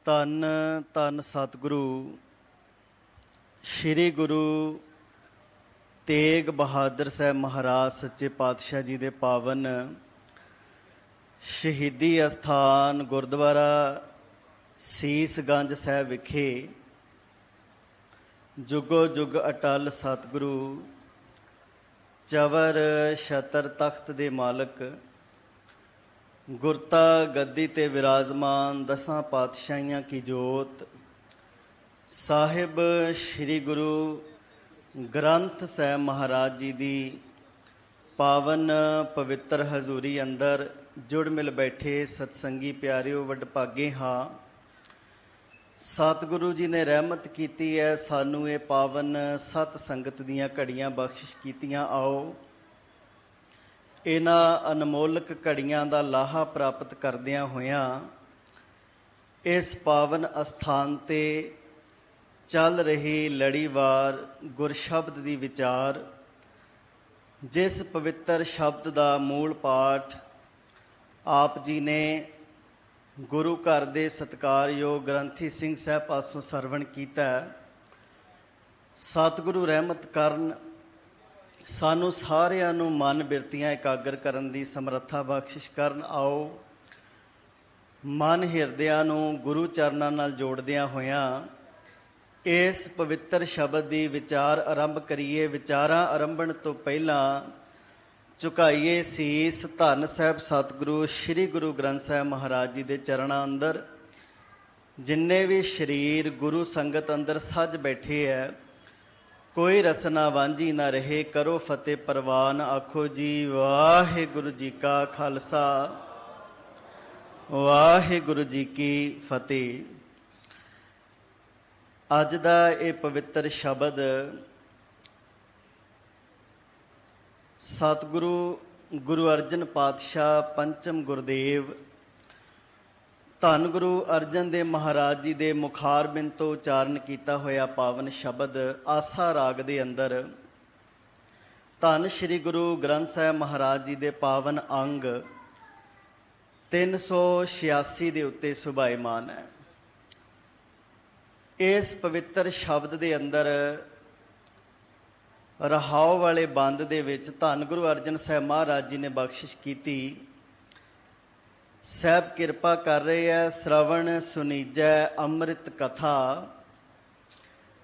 ਧੰਨ ਧੰਨ ਸਤਿਗੁਰੂ ਸ਼੍ਰੀ ਗੁਰੂ ਤੇਗ ਬਹਾਦਰ ਸਾਹਿਬ ਮਹਾਰਾਜ ਸੱਚੇ ਪਾਤਸ਼ਾਹ ਜੀ ਦੇ ਪਾਵਨ ਸ਼ਹੀਦੀ ਅਸਥਾਨ ਗੁਰਦੁਆਰਾ ਸੀਸਗੰਜ ਸਾਹਿਬ ਵਿਖੇ ਜੁਗੋ ਜੁਗ ਅਟਲ ਸਤਿਗੁਰੂ ਚਵਰ ਛਤਰ ਤਖਤ ਦੇ ਮਾਲਕ ਗੁਰਤਾ ਗੱਦੀ ਤੇ ਵਿਰਾਜਮਾਨ ਦਸਾਂ ਪਾਤਸ਼ਾਹੀਆਂ ਕੀ ਜੋਤ ਸਾਹਿਬ ਸ਼੍ਰੀ ਗੁਰੂ ਗ੍ਰੰਥ ਸਾਹਿਬ ਮਹਾਰਾਜ ਜੀ ਦੀ ਪਾਵਨ ਪਵਿੱਤਰ ਹਜ਼ੂਰੀ ਅੰਦਰ ਜੁੜ ਮਿਲ ਬੈਠੇ ਸਤਸੰਗੀ ਪਿਆਰਿਓ ਵਡਭਾਗੇ ਹਾਂ। ਸਤਿਗੁਰੂ ਜੀ ਨੇ ਰਹਿਮਤ ਕੀਤੀ ਹੈ, ਸਾਨੂੰ ਇਹ ਪਾਵਨ ਸਤ ਸੰਗਤ ਦੀਆਂ ਘੜੀਆਂ ਬਖਸ਼ਿਸ਼ ਕੀਤੀਆਂ। ਆਓ ਇਹਨਾਂ ਅਨਮੋਲਕ ਘੜੀਆਂ ਦਾ ਲਾਹਾ ਪ੍ਰਾਪਤ ਕਰਦਿਆਂ ਹੋਇਆਂ ਇਸ ਪਾਵਨ ਅਸਥਾਨ 'ਤੇ ਚੱਲ ਰਹੀ ਲੜੀਵਾਰ ਗੁਰਸ਼ਬਦ ਦੀ ਵਿਚਾਰ, ਜਿਸ ਪਵਿੱਤਰ ਸ਼ਬਦ ਦਾ ਮੂਲ ਪਾਠ ਆਪ ਜੀ ਨੇ ਗੁਰੂ ਘਰ ਦੇ ਸਤਿਕਾਰਯੋਗ ਗ੍ਰੰਥੀ ਸਿੰਘ ਸਾਹਿਬ ਪਾਸੋਂ ਸਰਵਣ ਕੀਤਾ। ਸਤਿਗੁਰੂ ਰਹਿਮਤ ਕਰਨ, ਸਾਨੂੰ ਸਾਰਿਆਂ ਨੂੰ ਮਨ ਬਿਰਤੀਆਂ ਇਕਾਗਰ ਕਰਨ ਦੀ ਸਮਰੱਥਾ ਬਖਸ਼ਿਸ਼ ਕਰਨ। ਆਓ ਮਨ ਹਿਰਦਿਆਂ ਨੂੰ ਗੁਰੂ ਚਰਨਾਂ ਨਾਲ ਜੋੜਦਿਆਂ ਹੋਇਆਂ ਇਸ ਪਵਿੱਤਰ ਸ਼ਬਦ ਦੀ ਵਿਚਾਰ ਆਰੰਭ ਕਰੀਏ। ਵਿਚਾਰਾਂ ਆਰੰਭਣ ਤੋਂ ਪਹਿਲਾਂ ਝੁਕਾਈਏ ਸੀਸ ਧੰਨ ਸਾਹਿਬ ਸਤਿਗੁਰੂ ਸ਼੍ਰੀ ਗੁਰੂ ਗ੍ਰੰਥ ਸਾਹਿਬ ਮਹਾਰਾਜ ਜੀ ਦੇ ਚਰਨਾਂ ਅੰਦਰ। ਜਿੰਨੇ ਵੀ ਸਰੀਰ ਗੁਰੂ ਸੰਗਤ ਅੰਦਰ ਸੱਜ ਬੈਠੇ ਹੈ, ਕੋਈ ਰਸਨਾ ਵਾਂਝੀ ਨਾ ਰਹੇ, ਕਰੋ ਫਤਿਹ ਪ੍ਰਵਾਨ। ਆਖੋ ਜੀ ਵਾਹਿਗੁਰੂ ਜੀ ਕਾ ਖਾਲਸਾ, ਵਾਹਿਗੁਰੂ ਜੀ ਕੀ ਫਤਿਹ। ਅੱਜ ਦਾ ਇਹ ਪਵਿੱਤਰ ਸ਼ਬਦ ਸਤਿਗੁਰੂ ਗੁਰੂ ਅਰਜਨ ਪਾਤਸ਼ਾਹ ਪੰਚਮ ਗੁਰਦੇਵ ਧੰਨ ਗੁਰੂ ਅਰਜਨ ਦੇਵ ਮਹਾਰਾਜ ਜੀ ਦੇ ਮੁਖਾਰਬਿੰਦ ਤੋਂ ਉਚਾਰਨ ਕੀਤਾ ਹੋਇਆ ਪਾਵਨ ਸ਼ਬਦ ਆਸਾ ਰਾਗ ਦੇ ਅੰਦਰ ਧੰਨ ਸ਼੍ਰੀ ਗੁਰੂ ਗ੍ਰੰਥ ਸਾਹਿਬ ਮਹਾਰਾਜ ਜੀ ਦੇ ਪਾਵਨ ਅੰਗ 386 ਦੇ ਉੱਤੇ ਸੁਭਾਇਮਾਨ ਹੈ। ਇਸ ਪਵਿੱਤਰ ਸ਼ਬਦ ਦੇ ਅੰਦਰ ਰਹਾਉ ਵਾਲੇ ਬੰਦ ਦੇ ਵਿੱਚ ਧੰਨ ਗੁਰੂ ਅਰਜਨ ਸਾਹਿਬ ਮਹਾਰਾਜ ਜੀ ਨੇ ਬਖਸ਼ਿਸ਼ ਕੀਤੀ। ਸਾਹਿਬ ਕਿਰਪਾ ਕਰ ਰਹੇ ਹੈ। ਸ਼ਰਵਣ ਸੁਨੀਜੈ ਅੰਮ੍ਰਿਤ ਕਥਾ,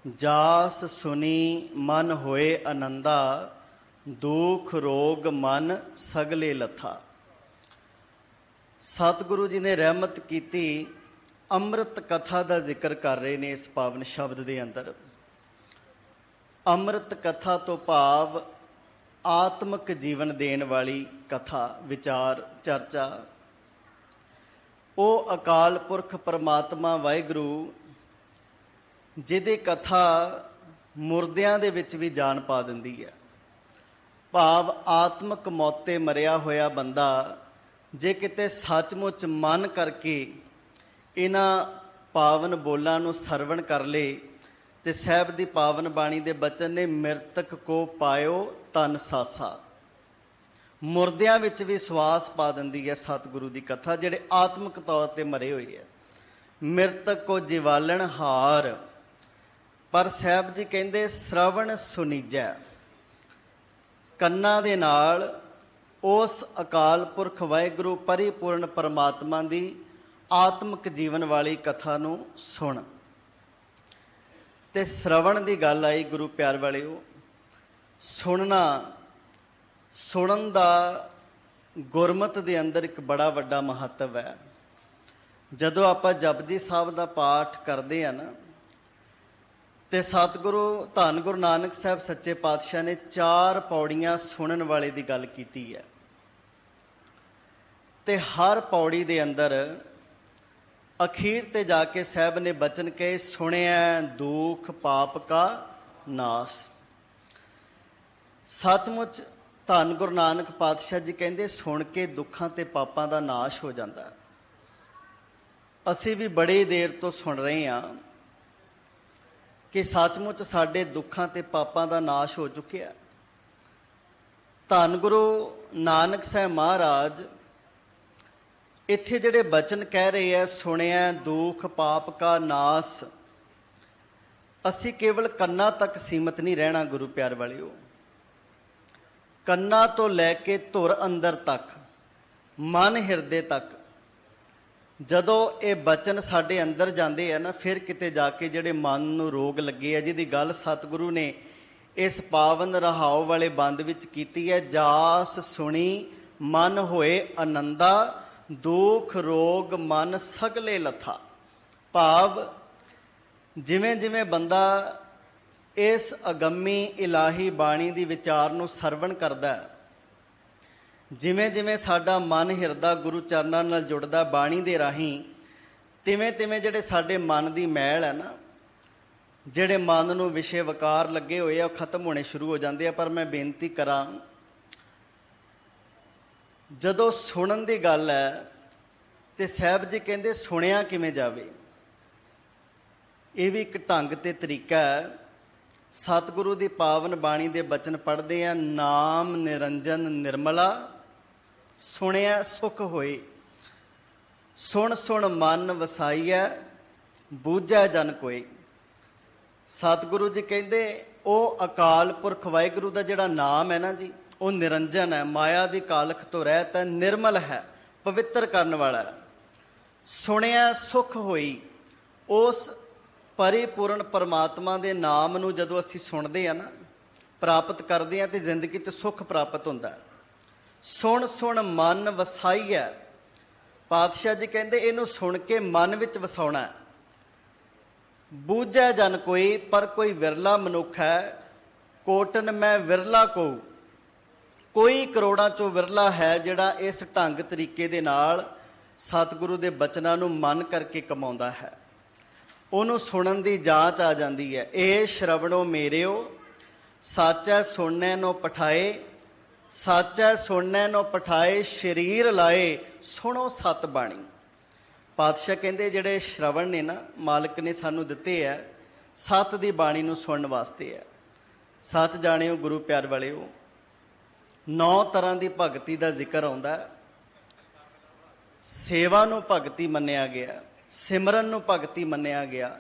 ਜਾਸ ਸੁਨੀ ਮਨ ਹੋਏ ਆਨੰਦਾ, ਦੁਖ ਰੋਗ ਮਨ ਸਗਲੇ ਲਥਾ। ਸਤਿਗੁਰੂ ਜੀ ਨੇ ਰਹਿਮਤ ਕੀਤੀ, ਅੰਮ੍ਰਿਤ ਕਥਾ ਦਾ ਜ਼ਿਕਰ ਕਰ ਰਹੇ ਨੇ ਇਸ ਪਾਵਨ ਸ਼ਬਦ ਦੇ ਅੰਦਰ। ਅੰਮ੍ਰਿਤ ਕਥਾ ਤੋਂ ਭਾਵ ਆਤਮਿਕ ਜੀਵਨ ਦੇਣ ਵਾਲੀ ਕਥਾ, ਵਿਚਾਰ, ਚਰਚਾ। ਉਹ ਅਕਾਲ ਪੁਰਖ ਪਰਮਾਤਮਾ ਵਾਹਿਗੁਰੂ ਜਿਹਦੀ ਕਥਾ ਮੁਰਦਿਆਂ ਦੇ ਵਿੱਚ ਵੀ ਜਾਨ ਪਾ ਦਿੰਦੀ ਹੈ। ਭਾਵ ਆਤਮਿਕ ਮੌਤੇ ਮਰਿਆ ਹੋਇਆ ਬੰਦਾ ਜੇ ਕਿਤੇ ਸੱਚਮੁੱਚ ਮਨ ਕਰਕੇ ਇਹਨਾਂ ਪਾਵਨ ਬੋਲਾਂ ਨੂੰ ਸਰਵਣ ਕਰ ਲੇ ਤੇ ਸਾਹਿਬ ਦੀ ਪਾਵਨ ਬਾਣੀ ਦੇ ਬਚਨ ਨੇ ਮਿਰਤਕ ਕੋ ਪਾਇਓ ਤਨ ਸਾਸਾ, ਮੁਰਦਿਆਂ ਵਿੱਚ ਵੀ ਸਵਾਸ ਪਾ ਦਿੰਦੀ ਹੈ ਸਤਿਗੁਰੂ ਦੀ ਕਥਾ, ਜਿਹੜੇ ਆਤਮਿਕ ਤੌਰ ਤੇ ਮਰੇ ਹੋਏ ਹੈ। ਮਿਰਤਕ ਕੋ ਜਿਵਾਲਣ ਹਾਰ। ਪਰ ਸਾਹਿਬ ਜੀ ਕਹਿੰਦੇ ਸ਼ਰਵਣ ਸੁਨੀਜੈ, ਕੰਨਾਂ ਦੇ ਨਾਲ ਉਸ ਅਕਾਲ ਪੁਰਖ ਵਾਹਿਗੁਰੂ ਪਰਿਪੂਰਨ ਪਰਮਾਤਮਾ ਦੀ ਆਤਮਿਕ ਜੀਵਨ ਵਾਲੀ ਕਥਾ ਨੂੰ ਸੁਣ। ਤੇ ਸ਼ਰਵਣ ਦੀ ਗੱਲ ਆਈ ਗੁਰੂ ਪਿਆਰ ਵਾਲਿਓ। ਸੁਣਨਾ, ਸੁਣਨ ਦਾ ਗੁਰਮਤਿ ਦੇ ਅੰਦਰ ਇੱਕ ਬੜਾ ਵੱਡਾ ਮਹੱਤਵ ਹੈ। ਜਦੋਂ ਆਪਾਂ ਜਪਜੀ ਸਾਹਿਬ ਦਾ ਪਾਠ ਕਰਦੇ ਹਾਂ ਨਾ, ਤੇ ਸਤਿਗੁਰੂ ਧੰਨ ਗੁਰੂ ਨਾਨਕ ਸਾਹਿਬ ਸੱਚੇ ਪਾਤਸ਼ਾਹ ਨੇ 4 ਪੌੜੀਆਂ ਸੁਣਨ ਵਾਲੇ ਦੀ ਗੱਲ ਕੀਤੀ ਹੈ। ਤੇ ਹਰ ਪੌੜੀ ਦੇ ਅੰਦਰ ਅਖੀਰ ਤੇ ਜਾ ਕੇ ਸਾਹਿਬ ਨੇ ਬਚਨ ਕਹੇ, ਸੁਣਿਆ ਦੁਖ ਪਾਪ ਕਾ ਨਾਸ। ਸੱਚਮੁੱਚ ਧੰਨ ਗੁਰੂ ਨਾਨਕ ਪਾਤਸ਼ਾਹ ਜੀ ਕਹਿੰਦੇ ਸੁਣ ਕੇ ਦੁੱਖਾਂ ਤੇ ਪਾਪਾਂ ਦਾ ਨਾਸ਼ ਹੋ ਜਾਂਦਾ। ਅਸੀਂ ਵੀ ਬੜੀ ਦੇਰ ਤੋਂ ਸੁਣ ਰਹੇ ਹਾਂ ਕਿ ਸੱਚਮੁੱਚ ਸਾਡੇ ਦੁੱਖਾਂ ਤੇ ਪਾਪਾਂ ਦਾ ਨਾਸ਼ ਹੋ ਚੁੱਕਿਆ। ਧੰਨ ਗੁਰੂ ਨਾਨਕ ਸਾਹਿਬ ਮਹਾਰਾਜ ਇੱਥੇ ਜਿਹੜੇ ਬਚਨ ਕਹਿ ਰਹੇ ਆ, ਸੁਣਿਆ ਦੁੱਖ ਪਾਪ ਕਾ ਨਾਸ, ਅਸੀਂ ਕੇਵਲ ਕੰਨਾਂ ਤੱਕ ਸੀਮਤ ਨਹੀਂ ਰਹਿਣਾ ਗੁਰੂ ਪਿਆਰ ਵਾਲਿਓ। ਕੰਨਾਂ ਤੋਂ ਲੈ ਕੇ ਧੁਰ ਅੰਦਰ ਤੱਕ, ਮਨ ਹਿਰਦੇ ਤੱਕ ਜਦੋਂ ਇਹ ਬਚਨ ਸਾਡੇ ਅੰਦਰ ਜਾਂਦੇ ਆ ਨਾ, ਫਿਰ ਕਿਤੇ ਜਾ ਕੇ ਜਿਹੜੇ ਮਨ ਨੂੰ ਰੋਗ ਲੱਗੇ ਆ, ਜਿਹਦੀ ਗੱਲ ਸਤਿਗੁਰੂ ਨੇ ਇਸ ਪਾਵਨ ਰਹਾਉ ਵਾਲੇ ਬੰਦ ਵਿੱਚ ਕੀਤੀ ਹੈ, ਜਾਸ ਸੁਣੀ ਮਨ ਹੋਏ ਆਨੰਦਾ, ਦੁੱਖ ਰੋਗ ਮਨ ਸਗਲੇ ਲਥਾ। ਭਾਵ ਜਿਵੇਂ ਜਿਵੇਂ ਬੰਦਾ ਇਸ ਅਗੰਮੀ ਇਲਾਹੀ ਬਾਣੀ ਦੀ ਵਿਚਾਰ ਨੂੰ ਸਰਵਣ ਕਰਦਾ ਹੈ, ਜਿਵੇਂ ਜਿਵੇਂ ਸਾਡਾ ਮਨ ਹਿਰਦਾ ਗੁਰੂ ਚਰਨਾਂ ਨਾਲ ਜੁੜਦਾ ਬਾਣੀ ਦੇ ਰਾਹੀਂ, ਤਿਵੇਂ ਤਿਵੇਂ ਜਿਹੜੇ ਸਾਡੇ ਮਨ ਦੀ ਮੈਲ ਹੈ ਨਾ, ਜਿਹੜੇ ਮਨ ਨੂੰ ਵਿਸ਼ੇ ਵਕਾਰ ਲੱਗੇ ਹੋਏ ਆ, ਉਹ ਖਤਮ ਹੋਣੇ ਸ਼ੁਰੂ ਹੋ ਜਾਂਦੇ ਆ। ਪਰ ਮੈਂ ਬੇਨਤੀ ਕਰਾਂ, ਜਦੋਂ ਸੁਣਨ ਦੀ ਗੱਲ ਹੈ ਤੇ ਸਾਹਿਬ ਜੀ ਕਹਿੰਦੇ ਸੁਣਿਆ ਕਿਵੇਂ ਜਾਵੇ, ਇਹ ਵੀ ਇੱਕ ਢੰਗ ਤੇ ਤਰੀਕਾ ਹੈ। ਸਤਿਗੁਰੂ ਦੀ ਪਾਵਨ ਬਾਣੀ ਦੇ ਬਚਨ ਪੜ੍ਹਦੇ ਆ, ਨਾਮ ਨਿਰੰਜਨ ਨਿਰਮਲਾ, ਸੁਣਿਆ ਸੁਖ ਹੋਏ, ਸੁਣ ਸੁਣ ਮਨ ਵਸਾਈਐ, ਬੂਝੈ ਜਨ ਕੋਇ। ਸਤਿਗੁਰੂ ਜੀ ਕਹਿੰਦੇ ਉਹ ਅਕਾਲ ਪੁਰਖ ਵਾਹਿਗੁਰੂ ਦਾ ਜਿਹੜਾ ਨਾਮ ਹੈ ਨਾ ਜੀ, ਉਹ ਨਿਰੰਜਨ ਹੈ, ਮਾਇਆ ਦੀ ਕਾਲਖ ਤੋਂ ਰਹਿਤ ਹੈ, ਨਿਰਮਲ ਹੈ, ਪਵਿੱਤਰ ਕਰਨ ਵਾਲਾ ਹੈ। ਸੁਣਿਆ ਸੁਖ ਹੋਈ, ਉਸ ਪਰਿਪੂਰਨ ਪਰਮਾਤਮਾ ਦੇ ਨਾਮ ਨੂੰ ਜਦੋਂ ਅਸੀਂ ਸੁਣਦੇ ਹਾਂ ਨਾ, ਪ੍ਰਾਪਤ ਕਰਦੇ ਹਾਂ, ਤੇ ਜ਼ਿੰਦਗੀ 'ਚ ਸੁੱਖ ਪ੍ਰਾਪਤ ਹੁੰਦਾ ਹੈ। ਸੁਣ ਸੁਣ ਮਨ ਵਸਾਈਐ, ਪਾਤਸ਼ਾਹ ਜੀ ਕਹਿੰਦੇ ਇਹਨੂੰ ਸੁਣ ਕੇ ਮਨ ਵਿੱਚ ਵਸਾਉਣਾ। ਬੂਝੈ ਜਨ ਕੋਈ, ਪਰ ਕੋਈ ਵਿਰਲਾ ਮਨੁੱਖ ਹੈ, ਕੋਟਨ ਮੈਂ ਵਿਰਲਾ ਕੋ, ਕੋਈ ਕਰੋੜਾਂ ਚੋਂ ਵਿਰਲਾ ਹੈ ਜਿਹੜਾ ਇਸ ਢੰਗ ਤਰੀਕੇ ਦੇ ਨਾਲ ਸਤਿਗੁਰੂ ਦੇ ਬਚਨਾਂ ਨੂੰ ਮਨ ਕਰਕੇ ਕਮਾਉਂਦਾ ਹੈ, ਉਹਨੂੰ ਸੁਣਨ ਦੀ ਜਾਂਚ ਆ ਜਾਂਦੀ ਹੈ। ਇਹ ਸ਼ਰਵਣੋ ਮੇਰਿਓ, ਸਾਚੈ ਸੁਣਨੈ ਨੋ ਪਠਾਏ, ਸਾਚੈ ਸੁਣਨੈ ਨੋ ਪਠਾਏ, ਸ਼ਰੀਰ ਲਾਏ ਸੁਣੋ ਸਤ ਬਾਣੀ। ਪਾਤਸ਼ਾਹ ਕਹਿੰਦੇ ਜਿਹੜੇ ਸ਼ਰਵਣ ਨੇ ਨਾ, ਮਾਲਕ ਨੇ ਸਾਨੂੰ ਦਿੱਤੇ ਹੈ, ਸਤ ਦੀ ਬਾਣੀ ਨੂੰ ਸੁਣਨ ਵਾਸਤੇ ਹੈ। ਸੱਚ ਜਾਣਿਓ ਗੁਰੂ ਪਿਆਰ ਵਾਲਿਓ, 9 ਤਰ੍ਹਾਂ ਦੀ ਭਗਤੀ ਦਾ ਜ਼ਿਕਰ ਆਉਂਦਾ। ਸੇਵਾ ਨੂੰ ਭਗਤੀ ਮੰਨਿਆ ਗਿਆ, ਸਿਮਰਨ ਨੂੰ ਭਗਤੀ ਮੰਨਿਆ ਗਿਆ,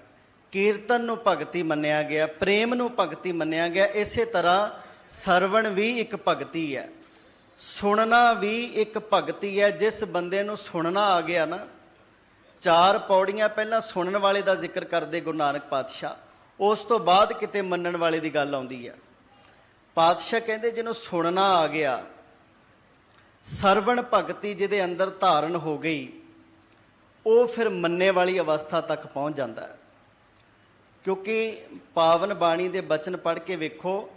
ਕੀਰਤਨ ਨੂੰ ਭਗਤੀ ਮੰਨਿਆ ਗਿਆ, ਪ੍ਰੇਮ ਨੂੰ ਭਗਤੀ ਮੰਨਿਆ ਗਿਆ। ਇਸੇ ਤਰ੍ਹਾਂ ਸਰਵਣ ਵੀ ਇੱਕ ਭਗਤੀ ਹੈ, ਸੁਣਨਾ ਵੀ ਇੱਕ ਭਗਤੀ ਹੈ। ਜਿਸ ਬੰਦੇ ਨੂੰ ਸੁਣਨਾ ਆ ਗਿਆ ਨਾ, 4 ਪੌੜੀਆਂ ਪਹਿਲਾਂ ਸੁਣਨ ਵਾਲੇ ਦਾ ਜ਼ਿਕਰ ਕਰਦੇ ਗੁਰੂ ਨਾਨਕ ਪਾਤਸ਼ਾਹ, ਉਸ ਤੋਂ ਬਾਅਦ ਕਿਤੇ ਮੰਨਣ ਵਾਲੇ ਦੀ ਗੱਲ ਆਉਂਦੀ ਹੈ। ਪਾਤਸ਼ਾਹ ਕਹਿੰਦੇ ਜਿਹਨੂੰ ਸੁਣਨਾ ਆ ਗਿਆ, ਸਰਵਣ ਭਗਤੀ ਜਿਹਦੇ ਅੰਦਰ ਧਾਰਨ ਹੋ ਗਈ, ਉਹ ਫਿਰ ਮੰਨੇ ਵਾਲੀ ਅਵਸਥਾ ਤੱਕ ਪਹੁੰਚ ਜਾਂਦਾ ਹੈ। ਕਿਉਂਕਿ ਪਾਵਨ ਬਾਣੀ ਦੇ ਬਚਨ ਪੜ੍ਹ ਕੇ ਵੇਖੋ,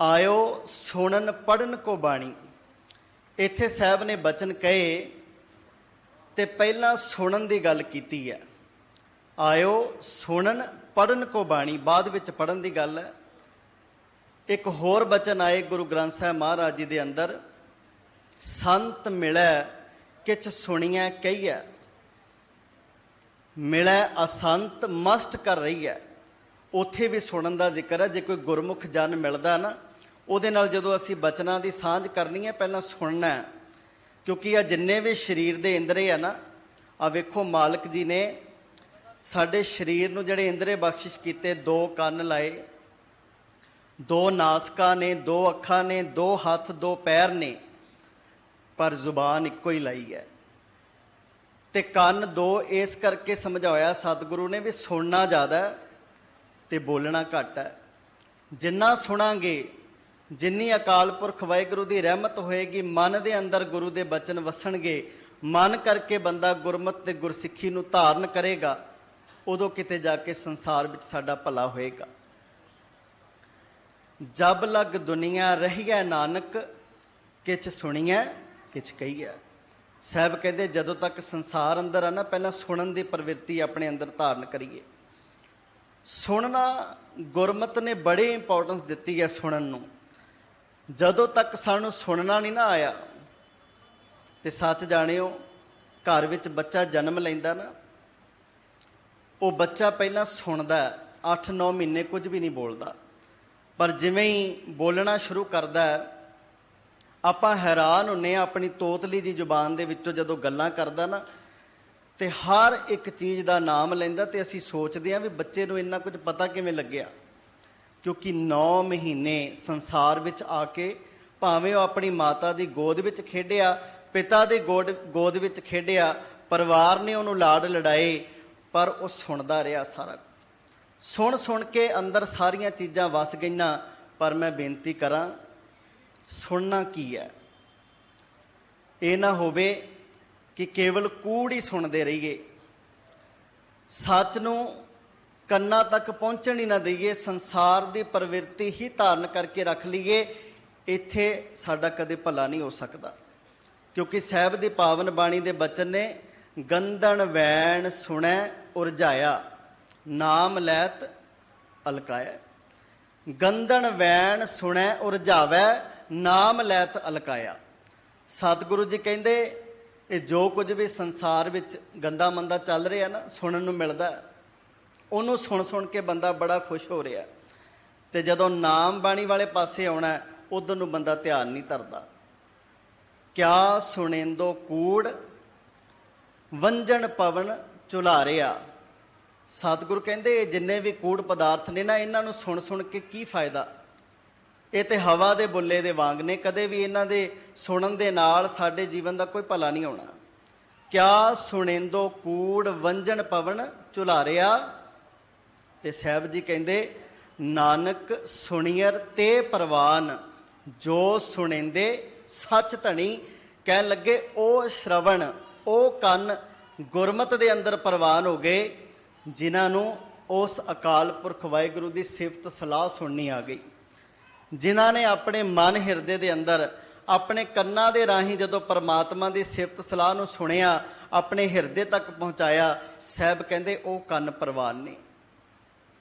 ਆਇਓ ਸੁਣਨ ਪੜ੍ਹਨ ਕੋ ਬਾਣੀ। ਇੱਥੇ ਸਾਹਿਬ ਨੇ ਬਚਨ ਕਹੇ ਤੇ ਪਹਿਲਾਂ ਸੁਣਨ ਦੀ ਗੱਲ ਕੀਤੀ ਹੈ, ਆਇਓ ਸੁਣਨ ਪੜ੍ਹਨ ਕੋ ਬਾਣੀ, ਬਾਅਦ ਵਿੱਚ ਪੜ੍ਹਨ ਦੀ ਗੱਲ ਹੈ। ਇੱਕ ਹੋਰ ਬਚਨ ਆਏ ਗੁਰੂ ਗ੍ਰੰਥ ਸਾਹਿਬ ਮਹਾਰਾਜ ਜੀ ਦੇ ਅੰਦਰ, ਸੰਤ ਮਿਲੈ ਕਿਛ ਸੁਣੀਐ ਕਹੀਐ, ਮਿਲੈ ਅਸੰਤ ਮਸਟ ਕਰ ਰਹੀ ਹੈ। ਉੱਥੇ ਵੀ ਸੁਣਨ ਦਾ ਜ਼ਿਕਰ ਹੈ। ਜੇ ਕੋਈ ਗੁਰਮੁਖ ਜਨ ਮਿਲਦਾ ਨਾ, ਉਹਦੇ ਨਾਲ ਜਦੋਂ ਅਸੀਂ ਬਚਨਾਂ ਦੀ ਸਾਂਝ ਕਰਨੀ ਹੈ, ਪਹਿਲਾਂ ਸੁਣਨਾ ਹੈ। ਕਿਉਂਕਿ ਆ ਜਿੰਨੇ ਵੀ ਸਰੀਰ ਦੇ ਇੰਦਰੇ ਆ ਨਾ, ਆ ਵੇਖੋ ਮਾਲਕ ਜੀ ਨੇ ਸਾਡੇ ਸਰੀਰ ਨੂੰ ਜਿਹੜੇ ਇੰਦਰੇ ਬਖਸ਼ਿਸ਼ ਕੀਤੇ, 2 ਕੰਨ ਲਾਏ, 2 ਨਾਸਕਾਂ ਨੇ, 2 ਅੱਖਾਂ ਨੇ, 2 ਹੱਥ, 2 ਪੈਰ ਨੇ, ਪਰ ਜ਼ੁਬਾਨ ਇੱਕੋ ਹੀ ਲਾਈ ਹੈ। ਤੇ ਕੰਨ 2 ਇਸ ਕਰਕੇ ਸਮਝਾਇਆ ਸਤਿਗੁਰੂ ਨੇ ਵੀ ਸੁਣਨਾ ਜ਼ਿਆਦਾ ਤੇ ਬੋਲਣਾ ਘੱਟ ਹੈ। ਜਿੰਨਾ ਸੁਣਾਂਗੇ, ਜਿੰਨੀ ਅਕਾਲ ਪੁਰਖ ਵਾਹਿਗੁਰੂ ਦੀ ਰਹਿਮਤ ਹੋਏਗੀ, ਮਨ ਦੇ ਅੰਦਰ ਗੁਰੂ ਦੇ ਬਚਨ ਵਸਣਗੇ, ਮਨ ਕਰਕੇ ਬੰਦਾ ਗੁਰਮਤਿ ਤੇ ਗੁਰਸਿੱਖੀ ਨੂੰ ਧਾਰਨ ਕਰੇਗਾ, ਉਦੋਂ ਕਿਤੇ ਜਾ ਕੇ ਸੰਸਾਰ ਵਿੱਚ ਸਾਡਾ ਭਲਾ ਹੋਏਗਾ। ਜਬ ਲਗ ਦੁਨੀਆ ਰਹੀਐ ਨਾਨਕ, ਕਿਛ ਸੁਣੀਐ ਕਿਛ ਕਹੀਐ। ਸਾਹਿਬ ਕਹਿੰਦੇ ਜਦੋਂ ਤੱਕ ਸੰਸਾਰ ਅੰਦਰ ਆ ਨਾ, ਪਹਿਲਾਂ ਸੁਣਨ ਦੀ ਪ੍ਰਵਿਰਤੀ ਆਪਣੇ ਅੰਦਰ ਧਾਰਨ ਕਰੀਏ। ਸੁਣਨਾ ਗੁਰਮਤਿ ਨੇ ਬੜੀ ਇੰਪੋਰਟੈਂਸ ਦਿੱਤੀ ਹੈ ਸੁਣਨ ਨੂੰ। ਜਦੋਂ ਤੱਕ ਸਾਨੂੰ ਸੁਣਨਾ ਨਹੀਂ ਨਾ ਆਇਆ, ਤੇ ਸੱਚ ਜਾਣਿਓ, ਘਰ ਵਿੱਚ ਬੱਚਾ ਜਨਮ ਲੈਂਦਾ ਨਾ, ਉਹ ਬੱਚਾ ਪਹਿਲਾਂ ਸੁਣਦਾ, 8-9 ਮਹੀਨੇ ਕੁਝ ਵੀ ਨਹੀਂ ਬੋਲਦਾ, ਪਰ ਜਿਵੇਂ ਹੀ ਬੋਲਣਾ ਸ਼ੁਰੂ ਕਰਦਾ, ਆਪਾਂ ਹੈਰਾਨ ਹੁੰਨੇ ਆ ਆਪਣੀ ਤੋਤਲੀ ਦੀ ਜ਼ੁਬਾਨ ਦੇ ਵਿੱਚੋਂ ਜਦੋਂ ਗੱਲਾਂ ਕਰਦਾ ਨਾ, ਤੇ ਹਰ ਇੱਕ ਚੀਜ਼ ਦਾ ਨਾਮ ਲੈਂਦਾ, ਤੇ ਅਸੀਂ ਸੋਚਦੇ ਹਾਂ ਵੀ ਬੱਚੇ ਨੂੰ ਇੰਨਾ ਕੁਝ ਪਤਾ ਕਿਵੇਂ ਲੱਗਿਆ। ਕਿਉਂਕਿ 9 ਮਹੀਨੇ ਸੰਸਾਰ ਵਿੱਚ ਆ ਕੇ, ਭਾਵੇਂ ਉਹ ਆਪਣੀ ਮਾਤਾ ਦੀ ਗੋਦ ਵਿੱਚ ਖੇਡਿਆ, ਪਿਤਾ ਦੀ ਗੋਦ ਵਿੱਚ ਖੇਡਿਆ, ਪਰਿਵਾਰ ਨੇ ਉਹਨੂੰ ਲਾਡ ਲੜਾਏ, ਪਰ ਉਹ ਸੁਣਦਾ ਰਿਹਾ ਸਾਰਾ ਕੁਝ। ਸੁਣ ਸੁਣ ਕੇ ਅੰਦਰ ਸਾਰੀਆਂ ਚੀਜ਼ਾਂ ਵਸ ਗਈਆਂ। ਪਰ ਮੈਂ ਬੇਨਤੀ ਕਰਾਂ, ਸੁਣਨਾ ਕੀ ਹੈ? ਇਹ ਨਾ ਹੋਵੇ ਕਿ ਕੇਵਲ ਕੂੜ ਹੀ ਸੁਣਦੇ ਰਹੀਏ, ਸੱਚ ਨੂੰ ਕੰਨਾਂ ਤੱਕ ਪਹੁੰਚਣ ਹੀ ਨਾ ਦਈਏ, ਸੰਸਾਰ ਦੀ ਪ੍ਰਵਿਰਤੀ ਹੀ ਧਾਰਨ ਕਰਕੇ ਰੱਖ ਲਈਏ। ਇੱਥੇ ਸਾਡਾ ਕਦੇ ਭਲਾ ਨਹੀਂ ਹੋ ਸਕਦਾ। ਕਿਉਂਕਿ ਸਾਹਿਬ ਦੀ ਪਾਵਨ ਬਾਣੀ ਦੇ ਬਚਨ ਨੇ, ਗੰਧਨ ਵੈਣ ਸੁਣੈ ਉਰਝਾਇਆ, ਨਾਮ ਲੈਤ ਅਲਕਾਇਆ। ਗੰਧਨ ਵੈਣ ਸੁਣੈ ਉਰਝਾਵੈ, ਨਾਮ ਲੈਤ ਅਲਕਾਇਆ। ਸਤਿਗੁਰੂ ਜੀ ਕਹਿੰਦੇ, ਇਹ ਜੋ ਕੁਝ ਵੀ ਸੰਸਾਰ ਵਿੱਚ ਗੰਦਾ ਮੰਦਾ ਚੱਲ ਰਿਹਾ ਨਾ, ਸੁਣਨ ਨੂੰ ਮਿਲਦਾ, ਉਹਨੂੰ ਸੁਣ ਸੁਣ ਕੇ ਬੰਦਾ ਬੜਾ ਖੁਸ਼ ਹੋ ਰਿਹਾ। ਤੇ ਜਦੋਂ ਨਾਮ ਬਾਣੀ ਵਾਲੇ ਪਾਸੇ ਆਉਣਾ, ਉਧਰ ਨੂੰ ਬੰਦਾ ਧਿਆਨ ਨਹੀਂ ਧਰਦਾ। ਕਿਆ ਸੁਣੇਂਦੋ ਕੂੜ ਵੰਜਣ ਪਵਨ ਝੁਲਾਰਿਆ। ਸਤਿਗੁਰੂ ਕਹਿੰਦੇ, ਇਹ ਜਿੰਨੇ ਵੀ ਕੂੜ ਪਦਾਰਥ ਨੇ ਨਾ, ਇਹਨਾਂ ਨੂੰ ਸੁਣ ਸੁਣ ਕੇ ਕੀ ਫਾਇਦਾ? ਇਹ ਤੇ ਹਵਾ ਦੇ ਬੁੱਲੇ ਦੇ ਵਾਂਗ ਨੇ, ਕਦੇ ਵੀ ਇਹਨਾਂ ਦੇ ਸੁਣਨ ਦੇ ਨਾਲ ਸਾਡੇ ਜੀਵਨ ਦਾ ਕੋਈ ਭਲਾ ਨਹੀਂ ਹੋਣਾ। ਕਿਆ ਸੁਣੇਂਦੋ ਕੂੜ ਵੰਜਣ ਪਵਨ ਝੁਲਾਰਿਆ। ਤੇ ਸਾਹਿਬ ਜੀ ਕਹਿੰਦੇ, ਨਾਨਕ ਸੁਣੀਅਰ ਤੇ ਪ੍ਰਵਾਨ, ਜੋ ਸੁਣੇਂਦੇ ਸੱਚ ਧਣੀ। ਕਹਿਣ ਲੱਗੇ, ਉਹ ਸ਼ਰਵਣ, ਉਹ ਕੰਨ ਗੁਰਮਤਿ ਦੇ ਅੰਦਰ ਪ੍ਰਵਾਨ ਹੋ ਗਏ, ਜਿਨ੍ਹਾਂ ਨੂੰ ਉਸ ਅਕਾਲ ਪੁਰਖ ਵਾਹਿਗੁਰੂ ਦੀ ਸਿਫਤ ਸਲਾਹ ਸੁਣਨੀ ਆ ਗਈ, ਜਿਨ੍ਹਾਂ ਨੇ ਆਪਣੇ ਮਨ ਹਿਰਦੇ ਦੇ ਅੰਦਰ, ਆਪਣੇ ਕੰਨਾਂ ਦੇ ਰਾਹੀਂ ਜਦੋਂ ਪਰਮਾਤਮਾ ਦੀ ਸਿਫਤ ਸਲਾਹ ਨੂੰ ਸੁਣਿਆ, ਆਪਣੇ ਹਿਰਦੇ ਤੱਕ ਪਹੁੰਚਾਇਆ। ਸਾਹਿਬ ਕਹਿੰਦੇ, ਉਹ ਕੰਨ ਪ੍ਰਵਾਨ ਨੇ।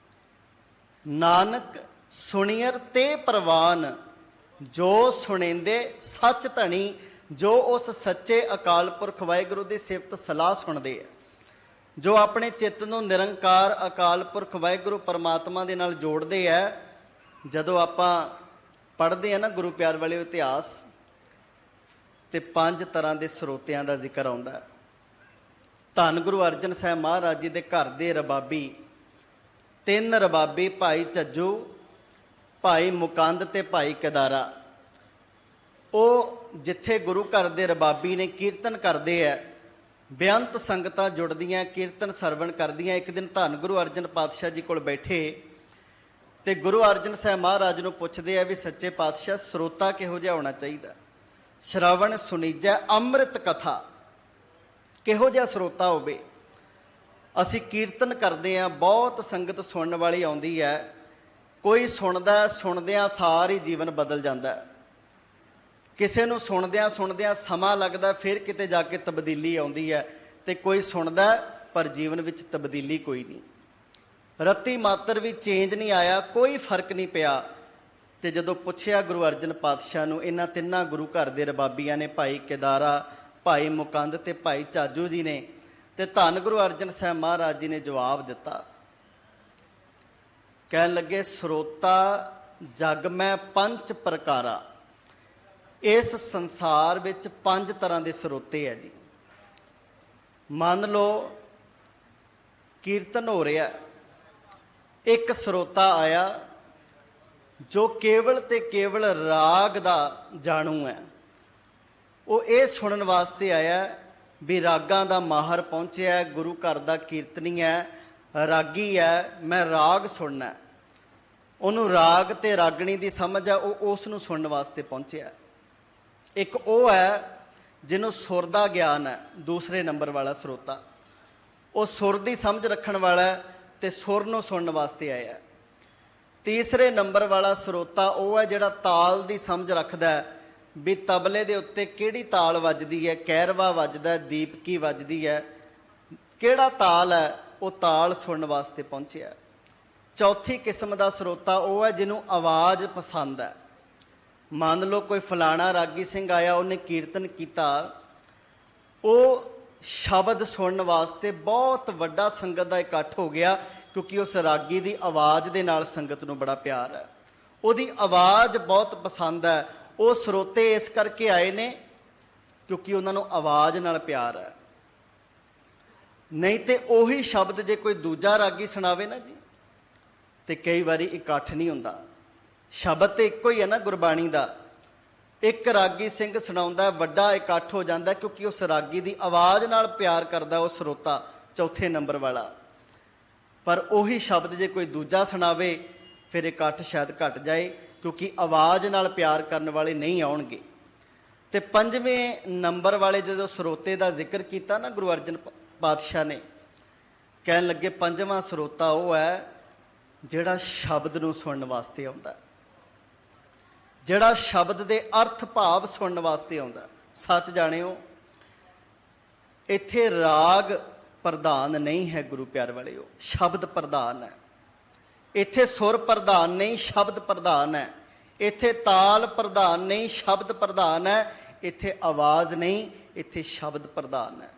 ਨਾਨਕ ਸੁਣੀਅਰ ਤੇ ਪ੍ਰਵਾਨ, ਜੋ ਸੁਣੇਂਦੇ ਸੱਚ ਧਣੀ। ਜੋ ਉਸ ਸੱਚੇ ਅਕਾਲ ਪੁਰਖ ਵਾਹਿਗੁਰੂ ਦੀ ਸਿਫਤ ਸਲਾਹ ਸੁਣਦੇ ਆ, ਜੋ ਆਪਣੇ ਚਿੱਤ ਨੂੰ ਨਿਰੰਕਾਰ ਅਕਾਲ ਪੁਰਖ ਵਾਹਿਗੁਰੂ ਪਰਮਾਤਮਾ ਦੇ ਨਾਲ ਜੋੜਦੇ ਆ। ਜਦੋਂ ਆਪਾਂ ਪੜ੍ਹਦੇ ਆ ਨਾ ਗੁਰੂ ਪਿਆਰ ਵਾਲੇ ਇਤਿਹਾਸ, ਤੇ 5 ਤਰ੍ਹਾਂ ਦੇ ਸਰੋਤਿਆਂ ਦਾ ਜ਼ਿਕਰ ਆਉਂਦਾ। ਧੰਨ ਗੁਰੂ ਅਰਜਨ ਸਾਹਿਬ ਮਹਾਰਾਜ ਜੀ ਦੇ ਘਰ ਦੇ ਰਬਾਬੀ, 3 ਰਬਾਬੀ, ਭਾਈ ਝੱਜੂ, ਭਾਈ ਮੁਕੰਦ ਤੇ ਭਾਈ ਕੇਦਾਰਾ। ਉਹ ਜਿੱਥੇ ਗੁਰੂ ਘਰ ਦੇ ਰਬਾਬੀ ਨੇ ਕੀਰਤਨ ਕਰਦੇ ਆ, ਬੇਅੰਤ ਸੰਗਤਾਂ ਜੁੜਦੀਆਂ, ਕੀਰਤਨ ਸਰਵਣ ਕਰਦੀਆਂ। ਇੱਕ ਦਿਨ ਧੰਨ ਗੁਰੂ ਅਰਜਨ ਪਾਤਸ਼ਾਹ ਜੀ ਕੋਲ ਬੈਠੇ, ਤੇ ਗੁਰੂ ਅਰਜਨ ਸਾਹਿਬ ਮਹਾਰਾਜ ਨੂੰ ਪੁੱਛਦੇ ਆ ਵੀ ਸੱਚੇ ਪਾਤਸ਼ਾਹ, ਸਰੋਤਾ ਕਿਹੋ ਜਿਹਾ ਹੋਣਾ ਚਾਹੀਦਾ? ਸ਼ਰਵਣ ਸੁਨੀਜੈ ਅੰਮ੍ਰਿਤ ਕਥਾ, ਕਿਹੋ ਜਿਹਾ ਸਰੋਤਾ ਹੋਵੇ? ਅਸੀਂ ਕੀਰਤਨ ਕਰਦੇ ਹਾਂ, ਬਹੁਤ ਸੰਗਤ ਸੁਣਨ ਵਾਲੀ ਆਉਂਦੀ ਹੈ, ਕੋਈ ਸੁਣਦਾ, ਸੁਣਦਿਆਂ ਸਾਰ ਹੀ ਜੀਵਨ ਬਦਲ ਜਾਂਦਾ। ਕਿਸੇ ਨੂੰ ਸੁਣਦਿਆਂ ਸੁਣਦਿਆਂ ਸਮਾਂ ਲੱਗਦਾ, ਫਿਰ ਕਿਤੇ ਜਾ ਕੇ ਤਬਦੀਲੀ ਆਉਂਦੀ ਹੈ, ਤੇ ਕੋਈ ਸੁਣਦਾ ਪਰ ਜੀਵਨ ਵਿੱਚ ਤਬਦੀਲੀ ਕੋਈ ਨਹੀਂ, ਰੱਤੀ ਮਾਤਰ ਵੀ ਚੇਂਜ ਨਹੀਂ ਆਇਆ, ਕੋਈ ਫਰਕ ਨਹੀਂ ਪਿਆ। ਤੇ ਜਦੋਂ ਪੁੱਛਿਆ ਗੁਰੂ ਅਰਜਨ ਪਾਤਸ਼ਾਹ ਨੂੰ, ਇਹਨਾਂ 3 ਗੁਰੂ ਘਰ ਦੇ ਰਬਾਬੀਆਂ ਨੇ, ਭਾਈ ਕੇਦਾਰਾ, ਭਾਈ ਮੁਕੰਦ ਤੇ ਭਾਈ ਝਾਜੂ ਜੀ ਨੇ, ਤੇ ਧੰਨ ਗੁਰੂ ਅਰਜਨ ਸਾਹਿਬ ਮਹਾਰਾਜ ਜੀ ਨੇ ਜਵਾਬ ਦਿੱਤਾ। ਕਹਿਣ ਲੱਗੇ, ਸਰੋਤਾ ਜਗ ਮੈਂ 5 ਪ੍ਰਕਾਰਾ। ਇਸ ਸੰਸਾਰ ਵਿੱਚ 5 ਤਰ੍ਹਾਂ ਦੇ ਸਰੋਤੇ ਹੈ ਜੀ। ਮੰਨ ਲਓ ਕੀਰਤਨ ਹੋ ਰਿਹਾ, ਇੱਕ ਸਰੋਤਾ ਆਇਆ ਜੋ ਕੇਵਲ ਤੇ ਕੇਵਲ ਰਾਗ ਦਾ ਜਾਣੂ ਹੈ। ਉਹ ਇਹ ਸੁਣਨ ਵਾਸਤੇ ਆਇਆ ਵੀ ਰਾਗਾਂ ਦਾ ਮਾਹਰ ਪਹੁੰਚਿਆ, ਗੁਰੂ ਘਰ ਦਾ ਕੀਰਤਨੀ ਹੈ, ਰਾਗੀ ਹੈ, ਮੈਂ ਰਾਗ ਸੁਣਨਾ। ਉਹਨੂੰ ਰਾਗ ਤੇ ਰਾਗਣੀ ਦੀ ਸਮਝ ਆ, ਉਹ ਉਸ ਨੂੰ ਸੁਣਨ ਵਾਸਤੇ ਪਹੁੰਚਿਆ। ਇੱਕ ਉਹ ਹੈ ਜਿਹਨੂੰ ਸੁਰ ਦਾ ਗਿਆਨ ਹੈ, ਦੂਸਰੇ ਨੰਬਰ ਵਾਲਾ ਸਰੋਤਾ, ਉਹ ਸੁਰ ਦੀ ਸਮਝ ਰੱਖਣ ਵਾਲਾ ਤੇ ਸੁਰ ਨੂੰ ਸੁਣਨ ਵਾਸਤੇ ਆਇਆ। ਤੀਸਰੇ ਨੰਬਰ ਵਾਲਾ ਸਰੋਤਾ ਉਹ ਹੈ ਜਿਹੜਾ ਤਾਲ ਦੀ ਸਮਝ ਰੱਖਦਾ, ਵੀ ਤਬਲੇ ਦੇ ਉੱਤੇ ਕਿਹੜੀ ਤਾਲ ਵੱਜਦੀ ਹੈ, ਕੈਰਵਾ ਵੱਜਦਾ, ਦੀਪਕੀ ਵੱਜਦੀ ਹੈ, ਕਿਹੜਾ ਤਾਲ ਹੈ, ਉਹ ਤਾਲ ਸੁਣਨ ਵਾਸਤੇ ਪਹੁੰਚਿਆ। ਚੌਥੀ ਕਿਸਮ ਦਾ ਸਰੋਤਾ ਉਹ ਹੈ ਜਿਹਨੂੰ ਆਵਾਜ਼ ਪਸੰਦ ਹੈ। ਮੰਨ ਲਓ ਕੋਈ ਫਲਾਣਾ ਰਾਗੀ ਸਿੰਘ ਆਇਆ, ਉਹਨੇ ਕੀਰਤਨ ਕੀਤਾ, ਉਹ ਸ਼ਬਦ ਸੁਣਨ ਵਾਸਤੇ ਬਹੁਤ ਵੱਡਾ ਸੰਗਤ ਦਾ ਇਕੱਠ ਹੋ ਗਿਆ, ਕਿਉਂਕਿ ਉਸ ਰਾਗੀ ਦੀ ਆਵਾਜ਼ ਦੇ ਨਾਲ ਸੰਗਤ ਨੂੰ ਬੜਾ ਪਿਆਰ ਹੈ, ਉਹਦੀ ਆਵਾਜ਼ ਬਹੁਤ ਪਸੰਦ ਹੈ। ਉਹ ਸਰੋਤੇ ਇਸ ਕਰਕੇ ਆਏ ਨੇ ਕਿਉਂਕਿ ਉਹਨਾਂ ਨੂੰ ਆਵਾਜ਼ ਨਾਲ ਪਿਆਰ ਹੈ। ਨਹੀਂ ਤੇ ਉਹੀ ਸ਼ਬਦ ਜੇ ਕੋਈ ਦੂਜਾ ਰਾਗੀ ਸੁਣਾਵੇ ਨਾ ਜੀ, ਤੇ ਕਈ ਵਾਰੀ ਇਕੱਠ ਨਹੀਂ ਹੁੰਦਾ। ਸ਼ਬਦ ਤੇ ਇੱਕੋ ਹੀ ਹੈ ਨਾ ਗੁਰਬਾਣੀ ਦਾ। ਇੱਕ ਰਾਗੀ ਸਿੰਘ ਸੁਣਾਉਂਦਾ, ਵੱਡਾ ਇਕੱਠ ਹੋ ਜਾਂਦਾ ਕਿਉਂਕਿ ਉਸ ਰਾਗੀ ਦੀ ਆਵਾਜ਼ ਨਾਲ ਪਿਆਰ ਕਰਦਾ ਉਹ ਸਰੋਤਾ, ਚੌਥੇ ਨੰਬਰ ਵਾਲਾ। ਪਰ ਉਹੀ ਸ਼ਬਦ ਜੇ ਕੋਈ ਦੂਜਾ ਸੁਣਾਵੇ ਫਿਰ ਇਕੱਠ ਸ਼ਾਇਦ ਘਟ ਜਾਏ ਕਿਉਂਕਿ ਆਵਾਜ਼ ਨਾਲ ਪਿਆਰ ਕਰਨ ਵਾਲੇ ਨਹੀਂ ਆਉਣਗੇ। ਤੇ ਪੰਜਵੇਂ ਨੰਬਰ ਵਾਲੇ ਜਦੋਂ ਸਰੋਤੇ ਦਾ ਜ਼ਿਕਰ ਕੀਤਾ ਨਾ ਗੁਰੂ ਅਰਜਨ ਪਾਤਸ਼ਾਹ ਨੇ, ਕਹਿਣ ਲੱਗੇ ਪੰਜਵਾਂ ਸਰੋਤਾ ਉਹ ਹੈ ਜਿਹੜਾ ਸ਼ਬਦ ਨੂੰ ਸੁਣਨ ਵਾਸਤੇ ਆਉਂਦਾ, ਜਿਹੜਾ ਸ਼ਬਦ ਦੇ ਅਰਥ ਭਾਵ ਸੁਣਨ ਵਾਸਤੇ ਆਉਂਦਾ। ਸੱਚ ਜਾਣਿਓ, ਇੱਥੇ ਰਾਗ ਪ੍ਰਧਾਨ ਨਹੀਂ ਹੈ ਗੁਰੂ ਪਿਆਰ ਵਾਲਿਓ, ਸ਼ਬਦ ਪ੍ਰਧਾਨ ਹੈ। ਇੱਥੇ ਸੁਰ ਪ੍ਰਧਾਨ ਨਹੀਂ, ਸ਼ਬਦ ਪ੍ਰਧਾਨ ਹੈ। ਇੱਥੇ ਤਾਲ ਪ੍ਰਧਾਨ ਨਹੀਂ, ਸ਼ਬਦ ਪ੍ਰਧਾਨ ਹੈ। ਇੱਥੇ ਆਵਾਜ਼ ਨਹੀਂ, ਇੱਥੇ ਸ਼ਬਦ ਪ੍ਰਧਾਨ ਹੈ।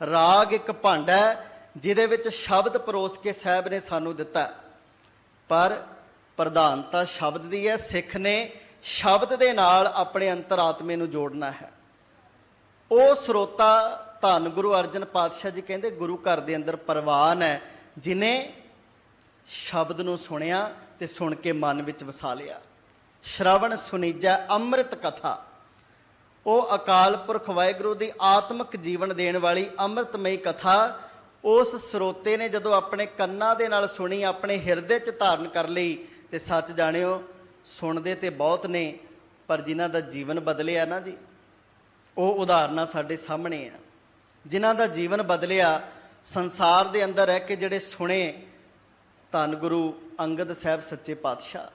ਰਾਗ ਇੱਕ ਭਾਂਡਾ ਹੈ ਜਿਹਦੇ ਵਿੱਚ ਸ਼ਬਦ ਪਰੋਸ ਕੇ ਸਾਹਿਬ ਨੇ ਸਾਨੂੰ ਦਿੱਤਾ, ਪਰ ਪ੍ਰਧਾਨਤਾ ਸ਼ਬਦ ਦੀ ਹੈ। ਸਿੱਖ ਨੇ ਸ਼ਬਦ ਦੇ ਨਾਲ ਆਪਣੇ ਅੰਤਰਾਤਮੇ ਨੂੰ ਜੋੜਨਾ ਹੈ। ਉਹ ਸਰੋਤਾ ਧੰਨ ਗੁਰੂ ਅਰਜਨ ਪਾਤਸ਼ਾਹ ਜੀ ਕਹਿੰਦੇ ਗੁਰੂ ਘਰ ਦੇ ਅੰਦਰ ਪ੍ਰਵਾਨ ਹੈ, ਜਿਨੇ ਸ਼ਬਦ ਨੂੰ ਸੁਣਿਆ ਤੇ ਸੁਣ ਕੇ ਮਨ ਵਿੱਚ ਵਸਾ ਲਿਆ। ਸ਼ਰਵਣ ਸੁਨੀਜੈ ਅੰਮ੍ਰਿਤ ਕਥਾ, ਉਹ ਅਕਾਲ ਪੁਰਖ ਵਾਹਿਗੁਰੂ ਦੀ ਆਤਮਿਕ ਜੀਵਨ ਦੇਣ ਵਾਲੀ ਅੰਮ੍ਰਿਤਮਈ ਕਥਾ ਉਸ ਸਰੋਤੇ ਨੇ ਜਦੋਂ ਆਪਣੇ ਕੰਨਾਂ ਦੇ ਨਾਲ ਸੁਣੀ, ਆਪਣੇ ਹਿਰਦੇ 'ਚ ਧਾਰਨ ਕਰ ਲਈ। ਤੇ ਸੱਚ ਜਾਣਿਓ, ਸੁਣਦੇ ਤੇ ਬਹੁਤ ਨੇ ਪਰ ਜਿਨ੍ਹਾਂ ਦਾ ਜੀਵਨ ਬਦਲਿਆ ਨਾ ਜੀ, ਉਹ ਉਦਾਹਰਨਾਂ ਸਾਡੇ ਸਾਹਮਣੇ ਆ। ਜਿਨ੍ਹਾਂ ਦਾ ਜੀਵਨ ਬਦਲਿਆ, ਸੰਸਾਰ ਦੇ ਅੰਦਰ ਰਹਿ ਕੇ ਜਿਹੜੇ ਸੁਣੇ, ਧੰਨ ਗੁਰੂ ਅੰਗਦ ਸਾਹਿਬ ਸੱਚੇ ਪਾਤਸ਼ਾਹ,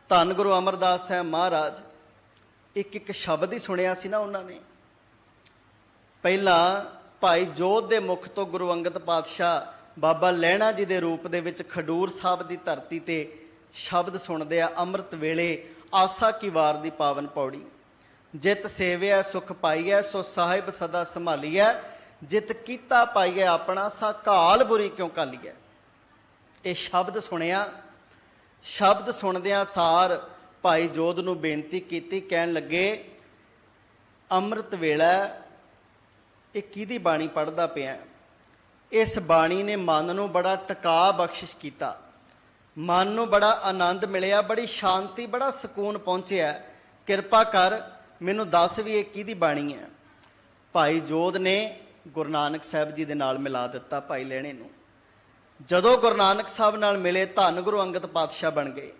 ਧੰਨ ਗੁਰੂ ਅਮਰਦਾਸ ਸਾਹਿਬ ਮਹਾਰਾਜ, ਇੱਕ ਇੱਕ ਸ਼ਬਦ ਹੀ ਸੁਣਿਆ ਸੀ ਨਾ ਉਹਨਾਂ ਨੇ। ਪਹਿਲਾਂ ਭਾਈ ਜੋਧ ਦੇ ਮੁਖ ਤੋਂ ਗੁਰੂ ਅੰਗਦ ਪਾਤਸ਼ਾਹ ਬਾਬਾ ਲਹਿਣਾ ਜੀ ਦੇ ਰੂਪ ਦੇ ਵਿੱਚ ਖਡੂਰ ਸਾਹਿਬ ਦੀ ਧਰਤੀ ਤੇ ਸ਼ਬਦ ਸੁਣਦੇ ਆ। ਅੰਮ੍ਰਿਤ ਵੇਲੇ ਆਸਾ ਕੀ ਵਾਰ ਦੀ ਪਾਵਨ ਪੌੜੀ, ਜਿਤ ਸੇਵਿਆ ਸੁਖ ਪਾਈਐ, ਸੋ ਸਾਹਿਬ ਸਦਾ ਸੰਭਾਲੀਐ, ਜਿਤ ਕੀਤਾ ਪਾਈਐ ਆਪਣਾ, ਸਾ ਘਾਲ ਬੁਰੀ ਕਿਉਂ ਘਾਲੀਐ। ਇਹ ਸ਼ਬਦ ਸੁਣਿਆ। ਸ਼ਬਦ ਸੁਣਦਿਆਂ ਸਾਰ ਭਾਈ ਜੋਧ ਨੂੰ ਬੇਨਤੀ ਕੀਤੀ, ਕਹਿਣ ਲੱਗੇ ਅੰਮ੍ਰਿਤ ਵੇਲਾ ਇਹ ਕਿਹਦੀ ਬਾਣੀ ਪੜ੍ਹਦਾ ਪਿਆ। ਇਸ ਬਾਣੀ ਨੇ ਮਨ ਨੂੰ ਬੜਾ ਟਿਕਾ ਬਖਸ਼ਿਸ਼ ਕੀਤਾ, ਮਨ ਨੂੰ ਬੜਾ ਆਨੰਦ ਮਿਲਿਆ, ਬੜੀ ਸ਼ਾਂਤੀ, ਬੜਾ ਸਕੂਨ ਪਹੁੰਚਿਆ। ਕਿਰਪਾ ਕਰ ਮੈਨੂੰ ਦੱਸ ਵੀ ਇਹ ਕਿਹਦੀ ਬਾਣੀ ਹੈ। ਭਾਈ ਜੋਧ ਨੇ ਗੁਰੂ ਨਾਨਕ ਸਾਹਿਬ ਜੀ ਦੇ ਨਾਲ ਮਿਲਾ ਦਿੱਤਾ ਭਾਈ ਲਹਿਣੇ ਨੂੰ। ਜਦੋਂ ਗੁਰੂ ਨਾਨਕ ਸਾਹਿਬ ਨਾਲ ਮਿਲੇ, ਧੰਨ ਗੁਰੂ ਅੰਗਦ ਪਾਤਸ਼ਾਹ ਬਣ ਗਏ।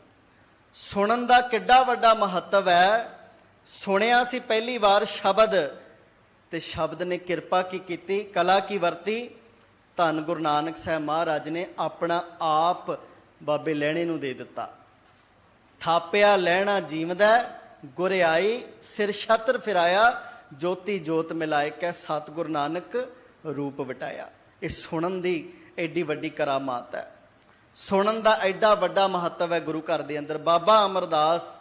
ਸੁਣਨ ਦਾ ਕਿੱਡਾ ਵੱਡਾ ਮਹੱਤਵ ਹੈ। ਸੁਣਿਆ ਸੀ ਪਹਿਲੀ ਵਾਰ ਸ਼ਬਦ, ਤੇ ਸ਼ਬਦ ਨੇ ਕਿਰਪਾ ਕੀ ਕੀਤੀ, ਕਲਾ ਕੀ ਵਰਤੀ। ਧੰਨ ਗੁਰੂ ਨਾਨਕ ਸਾਹਿਬ ਮਹਾਰਾਜ ਨੇ ਆਪਣਾ ਆਪ ਬਾਬੇ ਲਹਿਣੇ ਨੂੰ ਦੇ ਦਿੱਤਾ। ਥਾਪਿਆ ਲਹਿਣਾ ਜੀਵਦਾ, ਗੁਰਿਆਈ ਸਿਰ ਛਤਰ ਫਿਰਾਇਆ, ਜੋਤੀ ਜੋਤ ਮਿਲਾਏ ਕੈ ਸਤਿਗੁਰ ਨਾਨਕ ਰੂਪ ਵਟਾਇਆ। ਇਹ ਸੁਣਨ ਦੀ ਐਡੀ ਵੱਡੀ ਕਰਾਮਾਤ ਹੈ। ਸੁਣਨ ਦਾ ਐਡਾ ਵੱਡਾ ਮਹੱਤਵ ਹੈ ਗੁਰੂ ਘਰ ਦੇ ਅੰਦਰ। ਬਾਬਾ ਅਮਰਦਾਸ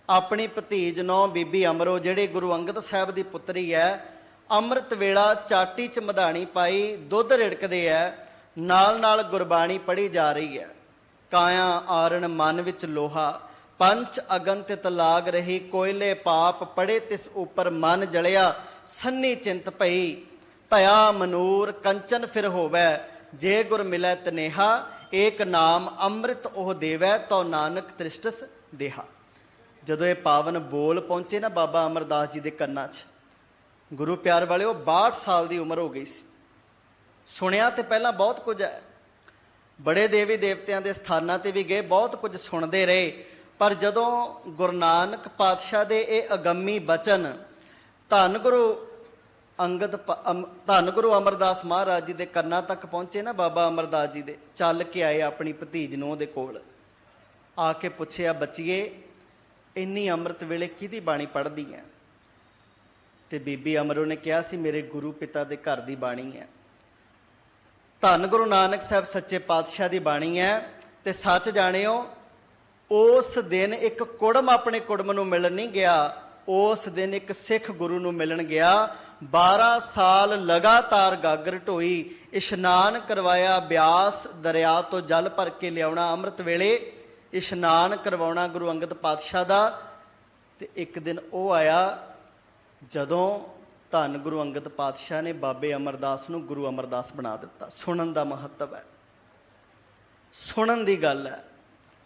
ਆਪਣੀ ਭਤੀਜ ਨੌ ਬੀਬੀ ਅਮਰੋ, ਜਿਹੜੇ ਗੁਰੂ ਅੰਗਦ ਸਾਹਿਬ ਦੀ ਪੁੱਤਰੀ ਹੈ, ਅੰਮ੍ਰਿਤ ਵੇਲਾ ਚਾਟੀ 'ਚ ਮਧਾਣੀ ਪਾਈ, ਦੁੱਧ ਰਿੜਕਦੇ ਹੈ, ਨਾਲ ਨਾਲ ਗੁਰਬਾਣੀ ਪੜ੍ਹੀ ਜਾ ਰਹੀ ਹੈ। ਕਾਇਆ ਆਰਣ ਮਨ ਵਿੱਚ ਲੋਹਾ, ਪੰਚ ਅਗਨ ਤਿਤ ਲਾਗ ਰਹੀ, ਕੋਇਲੇ ਪਾਪ ਪੜੇ ਤਿਸ ਉੱਪਰ ਮਨ ਜਲਿਆ, ਸੰਨੀ ਚਿੰਤ ਪਈ, ਭਇਆ ਮਨੂਰ ਕੰਚਨ ਫਿਰ ਹੋਵੈ, ਜੇ ਗੁਰ ਮਿਲੈ ਤਨੇਹਾ, ਏਕ ਨਾਮ ਅੰਮ੍ਰਿਤ ਉਹ ਦੇਵੈ, ਤੋ ਨਾਨਕ ਤ੍ਰਿਸ਼ਟਸ ਦੇਹਾ। ਜਦੋਂ ਇਹ ਪਾਵਨ ਬੋਲ ਪਹੁੰਚੇ ਨਾ ਬਾਬਾ ਅਮਰਦਾਸ ਜੀ ਦੇ ਕੰਨਾਂ 'ਚ, ਗੁਰੂ ਪਿਆਰ ਵਾਲਿਓ 62 ਸਾਲ ਦੀ ਉਮਰ ਹੋ ਗਈ ਸੀ। ਸੁਣਿਆ ਤੇ ਪਹਿਲਾਂ ਬਹੁਤ ਕੁਝ ਹੈ, ਬੜੇ ਦੇਵੀ ਦੇਵਤਿਆਂ ਦੇ ਸਥਾਨਾਂ ਤੇ ਵੀ ਗਏ, ਬਹੁਤ ਕੁਝ ਸੁਣਦੇ ਰਹੇ। ਪਰ ਜਦੋਂ ਗੁਰੂ ਨਾਨਕ ਪਾਤਸ਼ਾਹ ਦੇ ਇਹ ਅਗੰਮੀ ਬਚਨ ਧੰਨ ਗੁਰੂ ਅਮਰਦਾਸ ਮਹਾਰਾਜ ਜੀ ਦੇ ਕੰਨਾਂ ਤੱਕ ਪਹੁੰਚੇ ਨਾ, ਬਾਬਾ ਅਮਰਦਾਸ ਜੀ ਦੇ ਚੱਲ ਕੇ ਆਏ ਆਪਣੀ ਭਤੀਜ ਨੂੰ ਉਹਦੇ ਕੋਲ ਆ ਕੇ ਪੁੱਛਿਆ, ਬੱਚੀਏ ਇੰਨੀ ਅੰਮ੍ਰਿਤ ਵੇਲੇ ਕਿਹਦੀ ਬਾਣੀ ਪੜ੍ਹਦੀ ਹੈ। ਤੇ ਬੀਬੀ ਅਮਰੋ ਨੇ ਕਿਹਾ ਸੀ, ਮੇਰੇ ਗੁਰੂ ਪਿਤਾ ਦੇ ਘਰ ਦੀ ਬਾਣੀ ਹੈ, ਧੰਨ ਗੁਰੂ ਨਾਨਕ ਸਾਹਿਬ ਸੱਚੇ ਪਾਤਸ਼ਾਹ ਦੀ ਬਾਣੀ ਹੈ। ਤੇ ਸੱਚ ਜਾਣਿਓ, ਉਸ ਦਿਨ ਇੱਕ ਕੁੜਮ ਆਪਣੇ ਕੁੜਮ ਨੂੰ ਮਿਲਣ ਨਹੀਂ ਗਿਆ, ਉਸ ਦਿਨ ਇੱਕ ਸਿੱਖ ਗੁਰੂ ਨੂੰ ਮਿਲਣ ਗਿਆ। 12 ਸਾਲ ਲਗਾਤਾਰ ਗਾਗਰ ਢੋਈ, ਇਸ਼ਨਾਨ ਕਰਵਾਇਆ, ਬਿਆਸ ਦਰਿਆ ਤੋਂ ਜਲ ਭਰ ਕੇ ਲਿਆਉਣਾ, ਅੰਮ੍ਰਿਤ ਵੇਲੇ ਇਸ਼ਨਾਨ ਕਰਵਾਉਣਾ ਗੁਰੂ ਅੰਗਦ ਪਾਤਸ਼ਾਹ ਦਾ। ਤੇ ਇੱਕ ਦਿਨ ਉਹ ਆਇਆ ਜਦੋਂ ਧੰਨ ਗੁਰੂ ਅੰਗਦ ਪਾਤਸ਼ਾਹ ਨੇ ਬਾਬੇ ਅਮਰਦਾਸ ਨੂੰ ਗੁਰੂ ਅਮਰਦਾਸ ਬਣਾ ਦਿੱਤਾ। ਸੁਣਨ ਦਾ ਮਹੱਤਵ ਹੈ, ਸੁਣਨ ਦੀ ਗੱਲ ਹੈ।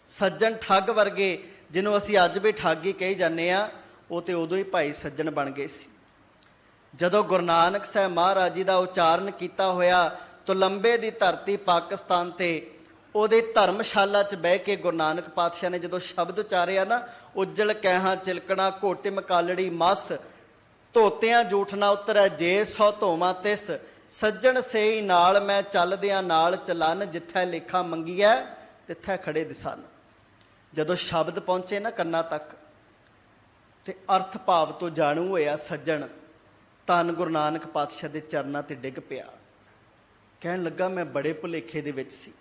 ਸੱਜਣ ਠੱਗ ਵਰਗੇ, ਜਿਹਨੂੰ ਅਸੀਂ ਅੱਜ ਵੀ ਠੱਗ ਹੀ ਕਹੀ ਜਾਂਦੇ ਆ, ਉਹ ਤੇ ਉਦੋਂ ਹੀ ਭਾਈ ਸੱਜਣ ਬਣ ਗਏ ਸੀ ਜਦੋਂ ਗੁਰੂ ਨਾਨਕ ਸਾਹਿਬ ਮਹਾਰਾਜ ਜੀ ਦਾ ਉਚਾਰਨ ਕੀਤਾ ਹੋਇਆ ਤੁਲੰਬੇ ਦੀ ਧਰਤੀ ਪਾਕਿਸਤਾਨ ਤੇ ਉਹਦੇ ਧਰਮਸ਼ਾਲਾ 'ਚ ਬਹਿ ਕੇ ਗੁਰੂ ਨਾਨਕ ਪਾਤਸ਼ਾਹ ਨੇ ਜਦੋਂ ਸ਼ਬਦ ਉਚਾਰਿਆ ਨਾ, ਉੱਜਲ ਕਹਿਹਾਂ ਚਿਲਕਣਾ ਘੋਟੇ ਮਕਾਲੜੀ ਮੱਸ ਧੋਤਿਆਂ ਜੂਠ ਨਾ ਉਤਰੈ ਜੇ ਸੌ ਧੋਵਾਂ ਤਿਸ ਸੱਜਣ ਸੇਈ ਨਾਲ ਮੈਂ ਚੱਲਦਿਆਂ ਨਾਲ ਚਲਨ ਜਿੱਥੈ ਲੇਖਾ ਮੰਗੀਐ ਤਿੱਥੈ ਖੜੇ ਦਿਸਨ। ਜਦੋਂ ਸ਼ਬਦ ਪਹੁੰਚੇ ਨਾ ਕੰਨਾਂ ਤੱਕ ਤੇ ਅਰਥ ਭਾਵ ਤੋਂ ਜਾਣੂ ਹੋਇਆ ਸੱਜਣ ਧੰਨ ਗੁਰੂ ਨਾਨਕ ਪਾਤਸ਼ਾਹ ਦੇ ਚਰਨਾਂ ਤੇ ਡਿੱਗ ਪਿਆ। ਕਹਿਣ ਲੱਗਾ ਮੈਂ ਬੜੇ ਭੁਲੇਖੇ ਦੇ ਵਿੱਚ ਸੀ।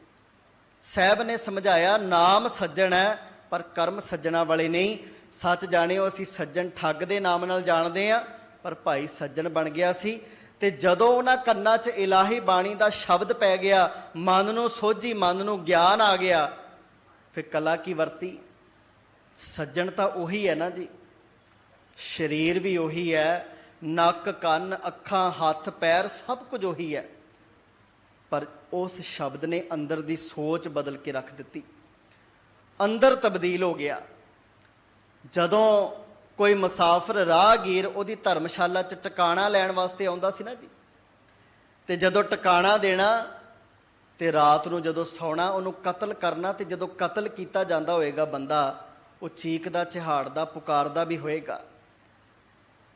ਸਾਹਿਬ ਨੇ ਸਮਝਾਇਆ ਨਾਮ ਸੱਜਣ ਹੈ ਪਰ ਕਰਮ ਸੱਜਣਾ ਵਾਲੇ ਨਹੀਂ। ਸੱਚ ਜਾਣਿਓ ਅਸੀਂ ਸੱਜਣ ਠੱਗ ਦੇ ਨਾਮ ਨਾਲ ਜਾਣਦੇ ਆ, ਪਰ ਭਾਈ ਸੱਜਣ ਬਣ ਗਿਆ ਸੀ। ਤੇ ਜਦੋਂ ਉਹਨਾਂ ਕੰਨਾਂ 'ਚ ਇਲਾਹੀ ਬਾਣੀ ਦਾ ਸ਼ਬਦ ਪੈ ਗਿਆ, ਮਨ ਨੂੰ ਸੋਝੀ, ਮਨ ਨੂੰ ਗਿਆਨ ਆ ਗਿਆ, ਫਿਰ ਕਲਾ ਕੀ ਵਰਤੀ। ਸੱਜਣ ਤਾਂ ਉਹੀ ਹੈ ਨਾ ਜੀ, ਸਰੀਰ ਵੀ ਉਹੀ ਹੈ, ਨੱਕ ਕੰਨ ਅੱਖਾਂ ਹੱਥ ਪੈਰ ਸਭ ਕੁਝ ਉਹੀ ਹੈ, ਪਰ ਉਸ ਸ਼ਬਦ ਨੇ ਅੰਦਰ ਦੀ ਸੋਚ ਬਦਲ ਕੇ ਰੱਖ ਦਿੱਤੀ, ਅੰਦਰ ਤਬਦੀਲ ਹੋ ਗਿਆ। ਜਦੋਂ ਕੋਈ ਮੁਸਾਫਰ ਰਾਹਗੀਰ ਉਹਦੀ ਧਰਮਸ਼ਾਲਾ 'ਚ ਟਿਕਾਣਾ ਲੈਣ ਵਾਸਤੇ ਆਉਂਦਾ ਸੀ ਨਾ ਜੀ, ਤੇ ਜਦੋਂ ਟਿਕਾਣਾ ਦੇਣਾ ਤੇ ਰਾਤ ਨੂੰ ਜਦੋਂ ਸੌਣਾ ਉਹਨੂੰ ਕਤਲ ਕਰਨਾ, ਤੇ ਜਦੋਂ ਕਤਲ ਕੀਤਾ ਜਾਂਦਾ ਹੋਏਗਾ ਬੰਦਾ, ਉਹ ਚੀਕਦਾ ਚਿਹਾੜਦਾ ਪੁਕਾਰਦਾ ਵੀ ਹੋਏਗਾ,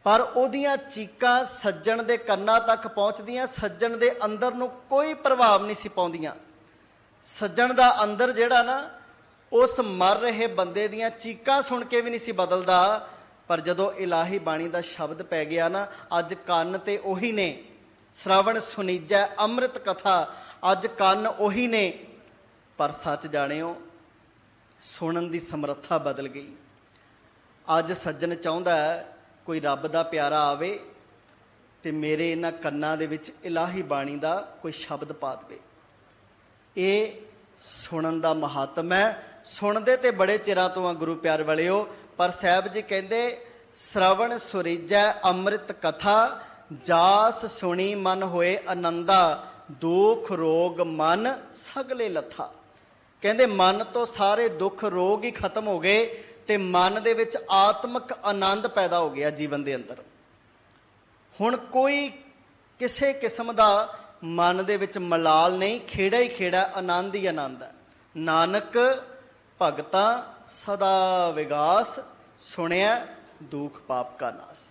ਪਰ ਉਹਦੀਆਂ ਚੀਕਾਂ ਸੱਜਣ ਦੇ ਕੰਨਾਂ ਤੱਕ ਪਹੁੰਚਦੀਆਂ, ਸੱਜਣ ਦੇ ਅੰਦਰ ਨੂੰ ਕੋਈ ਪ੍ਰਭਾਵ ਨਹੀਂ ਸੀ ਪਾਉਂਦੀਆਂ। ਸੱਜਣ ਦਾ ਅੰਦਰ ਜਿਹੜਾ ਨਾ, ਉਸ ਮਰ ਰਹੇ ਬੰਦੇ ਦੀਆਂ ਚੀਕਾਂ ਸੁਣ ਕੇ ਵੀ ਨਹੀਂ ਸੀ ਬਦਲਦਾ। ਪਰ ਜਦੋਂ ਇਲਾਹੀ ਬਾਣੀ ਦਾ ਸ਼ਬਦ ਪੈ ਗਿਆ ਨਾ, ਅੱਜ ਕੰਨ ਤੇ ਉਹੀ ਨੇ, ਸ਼ਰਵਣ ਸੁਨੀਜੈ ਅੰਮ੍ਰਿਤ ਕਥਾ, ਅੱਜ ਕੰਨ ਉਹੀ ਨੇ, ਪਰ ਸੱਚ ਜਾਣਿਓ ਸੁਣਨ ਦੀ ਸਮਰੱਥਾ ਬਦਲ ਗਈ। ਅੱਜ ਸੱਜਣ ਚਾਹੁੰਦਾ ਕੋਈ ਰੱਬ ਦਾ ਪਿਆਰਾ ਆਵੇ ਤੇ ਮੇਰੇ ਇਹਨਾਂ ਕੰਨਾਂ ਦੇ ਵਿੱਚ ਇਲਾਹੀ ਬਾਣੀ ਦਾ ਕੋਈ ਸ਼ਬਦ ਪਾ ਦੇਵੇ। ਇਹ ਸੁਣਨ ਦਾ ਮਹਾਤਮ ਹੈ। ਸੁਣਦੇ ਤੇ ਬੜੇ ਚਿਰਾਂ ਤੋਂ ਆ ਗੁਰੂ ਪਿਆਰ ਵਾਲਿਓ, ਪਰ ਸਾਹਿਬ ਜੀ ਕਹਿੰਦੇ ਸ਼ਰਵਣ ਸੁਰੀਜੈ ਅੰਮ੍ਰਿਤ ਕਥਾ, ਜਾਸ ਸੁਣੀ ਮਨ ਹੋਏ ਆਨੰਦਾ, ਦੁੱਖ ਰੋਗ ਮਨ ਸਗਲੇ ਲੱਥਾ। ਕਹਿੰਦੇ ਮਨ ਤੋਂ ਸਾਰੇ ਦੁੱਖ ਰੋਗ ਹੀ ਖਤਮ ਹੋ ਗਏ ਤੇ ਮਨ ਦੇ ਵਿੱਚ ਆਤਮਿਕ ਆਨੰਦ ਪੈਦਾ ਹੋ ਗਿਆ ਜੀਵਨ ਦੇ ਅੰਦਰ। ਹੁਣ ਕੋਈ ਕਿਸੇ ਕਿਸਮ ਦਾ ਮਨ ਦੇ ਵਿੱਚ ਮਲਾਲ ਨਹੀਂ, ਖੇੜਾ ਹੀ ਖੇੜਾ, ਆਨੰਦ ਹੀ ਆਨੰਦ ਹੈ। ਨਾਨਕ ਭਗਤਾਂ ਸਦਾ ਵਿਗਾਸ, ਸੁਣਿਆ ਦੁੱਖ ਪਾਪ ਕਾ ਨਾਸ।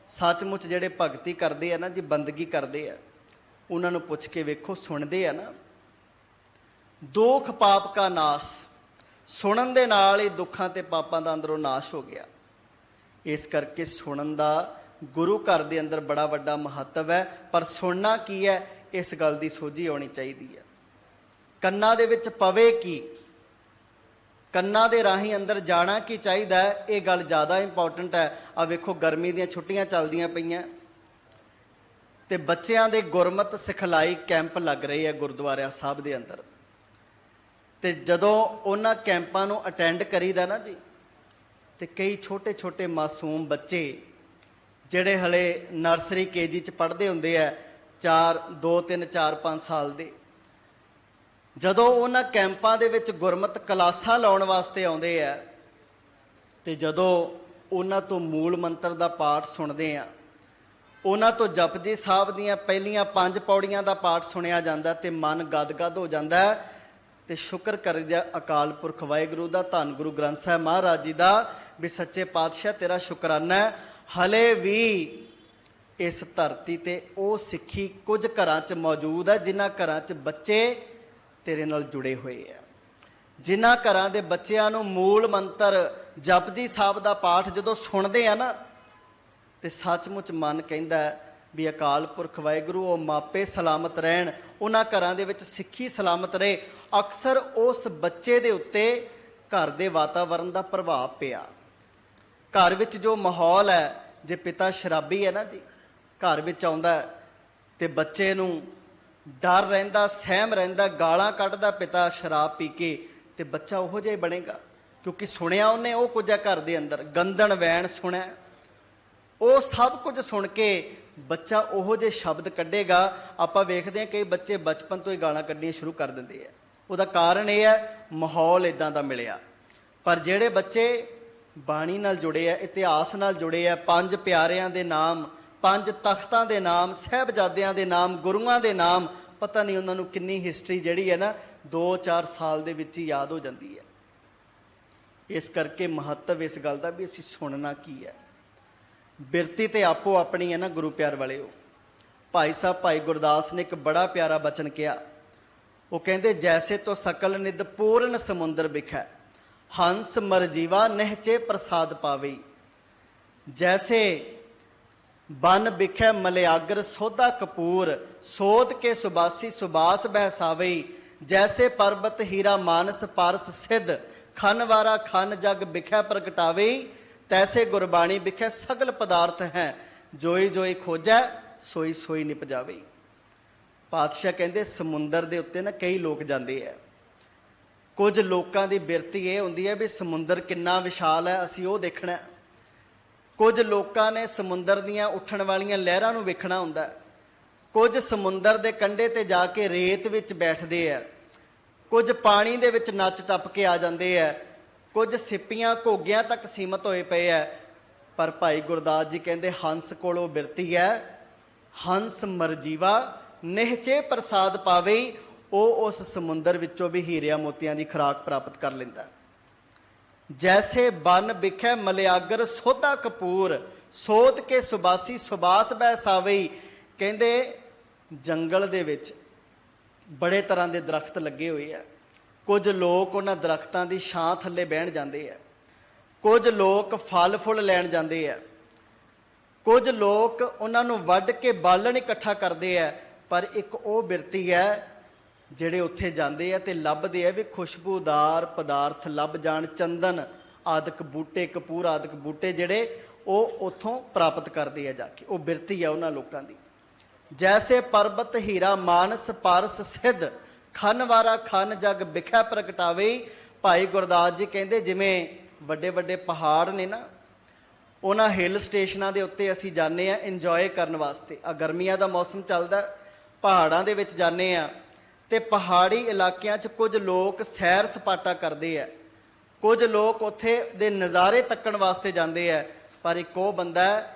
ਸੱਚਮੁੱਚ ਜਿਹੜੇ ਭਗਤੀ ਕਰਦੇ ਆ ਨਾ ਜੀ, ਬੰਦਗੀ ਕਰਦੇ ਆ, ਉਹਨਾਂ ਨੂੰ ਪੁੱਛ ਕੇ ਵੇਖੋ, ਸੁਣਦੇ ਆ ਨਾ, ਦੁੱਖ ਪਾਪ ਕਾ ਨਾਸ, ਸੁਣਨ ਦੇ ਨਾਲ ਹੀ ਦੁੱਖਾਂ ਤੇ ਪਾਪਾਂ ਦਾ ਅੰਦਰੋਂ ਨਾਸ਼ ਹੋ ਗਿਆ। ਇਸ ਕਰਕੇ ਸੁਣਨ ਦਾ ਗੁਰੂ ਘਰ ਦੇ ਅੰਦਰ ਬੜਾ ਵੱਡਾ ਮਹੱਤਵ ਹੈ। ਪਰ ਸੁਣਨਾ ਕੀ ਹੈ, ਇਸ ਗੱਲ ਦੀ ਸੋਝੀ ਆਉਣੀ ਚਾਹੀਦੀ ਹੈ। ਕੰਨਾਂ ਦੇ ਵਿੱਚ ਪਵੇ ਕੀ, ਕੰਨਾਂ ਦੇ ਰਾਹੀਂ ਅੰਦਰ ਜਾਣਾ ਕੀ ਚਾਹੀਦਾ ਹੈ, ਇਹ ਗੱਲ ਜ਼ਿਆਦਾ ਇੰਪੋਰਟੈਂਟ ਹੈ। ਆ ਵੇਖੋ ਗਰਮੀ ਦੀਆਂ ਛੁੱਟੀਆਂ ਚੱਲਦੀਆਂ ਪਈਆਂ ਤੇ ਬੱਚਿਆਂ ਦੇ ਗੁਰਮਤਿ ਸਿਖਲਾਈ ਕੈਂਪ ਲੱਗ ਰਹੇ ਆ ਗੁਰਦੁਆਰਾ ਸਾਹਿਬ ਦੇ ਅੰਦਰ। ਤੇ ਜਦੋਂ ਉਹਨਾਂ ਕੈਂਪਾਂ ਨੂੰ ਅਟੈਂਡ ਕਰੀਦਾ ਨਾ ਜੀ, ਤੇ ਕਈ ਛੋਟੇ ਛੋਟੇ ਮਾਸੂਮ ਬੱਚੇ ਜਿਹੜੇ ਹਲੇ ਨਰਸਰੀ KG 'ਚ ਪੜ੍ਹਦੇ ਹੁੰਦੇ ਆ, 2, 3, 4, 5 ਸਾਲ ਦੇ, ਜਦੋਂ ਉਹਨਾਂ ਕੈਂਪਾਂ ਦੇ ਵਿੱਚ ਗੁਰਮਤਿ ਕਲਾਸਾਂ ਲਾਉਣ ਵਾਸਤੇ ਆਉਂਦੇ ਆ, ਤੇ ਜਦੋਂ ਉਹਨਾਂ ਤੋਂ ਮੂਲ ਮੰਤਰ ਦਾ ਪਾਠ ਸੁਣਦੇ ਆ, ਉਹਨਾਂ ਤੋਂ ਜਪਜੀ ਸਾਹਿਬ ਦੀਆਂ ਪਹਿਲੀਆਂ 5 ਪੌੜੀਆਂ ਦਾ ਪਾਠ ਸੁਣਿਆ ਜਾਂਦਾ, ਤੇ ਮਨ ਗਦ-ਗਦ ਹੋ ਜਾਂਦਾ ਤੇ ਸ਼ੁਕਰ ਕਰੀਦਾ ਅਕਾਲ ਪੁਰਖ ਵਾਹਿਗੁਰੂ ਦਾ, ਧੰਨ ਗੁਰੂ ਗ੍ਰੰਥ ਸਾਹਿਬ ਮਹਾਰਾਜ ਜੀ ਦਾ, ਵੀ ਸੱਚੇ ਪਾਤਸ਼ਾਹ ਤੇਰਾ ਸ਼ੁਕਰਾਨਾ ਹੈ, ਹਲੇ ਵੀ ਇਸ ਧਰਤੀ ਤੇ ਉਹ ਸਿੱਖੀ ਕੁਝ ਘਰਾਂ 'ਚ ਮੌਜੂਦ ਹੈ ਜਿਨ੍ਹਾਂ ਘਰਾਂ 'ਚ ਬੱਚੇ ਤੇਰੇ ਨਾਲ ਜੁੜੇ ਹੋਏ ਆ, ਜਿਨ੍ਹਾਂ ਘਰਾਂ ਦੇ ਬੱਚਿਆਂ ਨੂੰ ਮੂਲ ਮੰਤਰ ਜਪਜੀ ਸਾਹਿਬ ਦਾ ਪਾਠ ਜਦੋਂ ਸੁਣਦੇ ਆ ਨਾ, ਤੇ ਸੱਚਮੁੱਚ ਮਨ ਕਹਿੰਦਾ ਵੀ ਅਕਾਲ ਪੁਰਖ ਵਾਹਿਗੁਰੂ ਉਹ ਮਾਪੇ ਸਲਾਮਤ ਰਹਿਣ, ਉਹਨਾਂ ਘਰਾਂ ਦੇ ਵਿੱਚ ਸਿੱਖੀ ਸਲਾਮਤ ਰਹੇ। ਅਕਸਰ ਉਸ ਬੱਚੇ ਦੇ ਉੱਤੇ ਘਰ ਦੇ ਵਾਤਾਵਰਨ ਦਾ ਪ੍ਰਭਾਵ ਪਿਆ। ਘਰ ਵਿੱਚ ਜੋ ਮਾਹੌਲ ਹੈ, ਜੇ ਪਿਤਾ ਸ਼ਰਾਬੀ ਹੈ ਨਾ ਜੀ, ਘਰ ਵਿੱਚ ਆਉਂਦਾ ਤੇ ਬੱਚੇ ਨੂੰ ਡਰ ਰਹਿੰਦਾ, ਸਹਿਮ ਰਹਿੰਦਾ, ਗਾਲਾਂ ਕੱਢਦਾ ਪਿਤਾ ਸ਼ਰਾਬ ਪੀ ਕੇ, ਤੇ ਬੱਚਾ ਉਹੋ ਜਿਹਾ ਹੀ ਬਣੇਗਾ। क्योंकि सुनिया उन्हें वो कुछ है घर के अंदर, गंदन वैन सुनिया, वो सब कुछ सुन के बच्चा ओहो जे शब्द कढ़ेगा। आपां वेखदे हैं कई बच्चे बचपन तो ही गालां कढ़नियां शुरू कर दिंदे है। उहदा कारण यह है माहौल इदां दा मिलिया। पर जिहड़े बच्चे बाणी नाल जुड़े है, इतिहास नाल जुड़े है, पंज प्यारियां दे नाम, पंज तख्तां दे नाम, साहिबजादियां दे नाम, गुरुआं दे नाम, पता नहीं उन्होंने कितनी हिस्टरी जिहड़ी है ना 2-4 साल दे विच ही याद हो जाती है। इस करके महत्व इस गल दा भी असीं सुनना की है। बिरती तो आपो अपनी है ना गुरु प्यार वाले हो। भाई साहब भाई गुरदास ने एक बड़ा प्यारा बचन किया, वो कहते जैसे तो सकल निध पूर्ण समुंदर बिखै, हंस मरजीवा नहचे प्रसाद पावे। जैसे बन बिखै मलयागर सोधा कपूर, सोध के सुबासी सुबास बहसावे। जैसे पर्वत हीरा मानस पारस सिद्ध, खन वारा खन जग बिखै प्रगटावे। तैसे गुरबाणी बिखै सगल पदार्थ हैं, जोई जोई खोजै सोई सोई निपजावे। पातशाह कहते समुंदर के उत्ते ना कई लोग जाते हैं। कुछ लोगों की बिरती ये होंदी है भी समुंदर कितना विशाल है, असी वो देखना। कुछ लोगों ने समुंदर दियां उठण वालियां लहरां नूं वेखना हुंदा है। कुछ समुंदर के कंढे ते जाके रेत विच बैठते हैं, कुछ पानी दे विच नच टप के आ जाते हैं, कुछ सिप्पियां घोगियां तक सीमित होए पे है। पर भाई गुरदास जी कहते हंस कोलों बिरती है, हंस मरजीवा निहचे प्रसाद पावे। वो उस समुंदर विचों भी हीरिया मोतियां की खुराक प्राप्त कर लेंदा। जैसे बन बिखै मलयागर सोधा कपूर, सोध के सुबासी सुबास बहसावे। कहते जंगल दे विच बड़े तरह के दरख्त लगे हुए है। कुछ लोग उन्होंने दरख्तों की छां थले बहन जाते हैं, कुछ लोग फल फुल लैन जाते हैं, कुछ लोग उन्होंने वढ़ के बालन इकट्ठा करते हैं। पर एक वो बिरती है ਜਿਹੜੇ ਉੱਥੇ ਜਾਂਦੇ ਆ ਤੇ ਲੱਭਦੇ ਆ ਵੀ ਖੁਸ਼ਬੂਦਾਰ ਪਦਾਰਥ ਲੱਭ ਜਾਣ, ਚੰਦਨ ਆਦਿਕ ਬੂਟੇ, ਕਪੂਰ ਆਦਿਕ ਬੂਟੇ ਜਿਹੜੇ ਉਹ ਉੱਥੋਂ ਪ੍ਰਾਪਤ ਕਰਦੇ ਆ ਜਾ ਕੇ। ਉਹ ਬਿਰਤੀ ਆ ਉਹਨਾਂ ਲੋਕਾਂ ਦੀ। ਜੈਸੇ ਪਰਬਤ ਹੀਰਾ ਮਾਨਸ ਪਾਰਸ ਸਿੱਧ, ਖਨ ਵਾਰਾ ਖਨ ਜਗ ਬਿਖੈ ਪ੍ਰਗਟਾਵੇ। ਭਾਈ ਗੁਰਦਾਸ ਜੀ ਕਹਿੰਦੇ ਜਿਵੇਂ ਵੱਡੇ ਵੱਡੇ ਪਹਾੜ ਨੇ ਨਾ, ਉਹਨਾਂ ਹਿੱਲ ਸਟੇਸ਼ਨਾਂ ਦੇ ਉੱਤੇ ਅਸੀਂ ਜਾਂਦੇ ਆ ਇੰਜੋਏ ਕਰਨ ਵਾਸਤੇ। ਆ ਗਰਮੀਆਂ ਦਾ ਮੌਸਮ ਚੱਲਦਾ, ਪਹਾੜਾਂ ਦੇ ਵਿੱਚ ਜਾਂਦੇ ਆ ਤੇ ਪਹਾੜੀ ਇਲਾਕਿਆਂ 'ਚ ਕੁਝ ਲੋਕ ਸੈਰ ਸਪਾਟਾ ਕਰਦੇ ਆ, ਕੁਝ ਲੋਕ ਉੱਥੇ ਦੇ ਨਜ਼ਾਰੇ ਤੱਕਣ ਵਾਸਤੇ ਜਾਂਦੇ ਆ। ਪਰ ਇੱਕ ਉਹ ਬੰਦਾ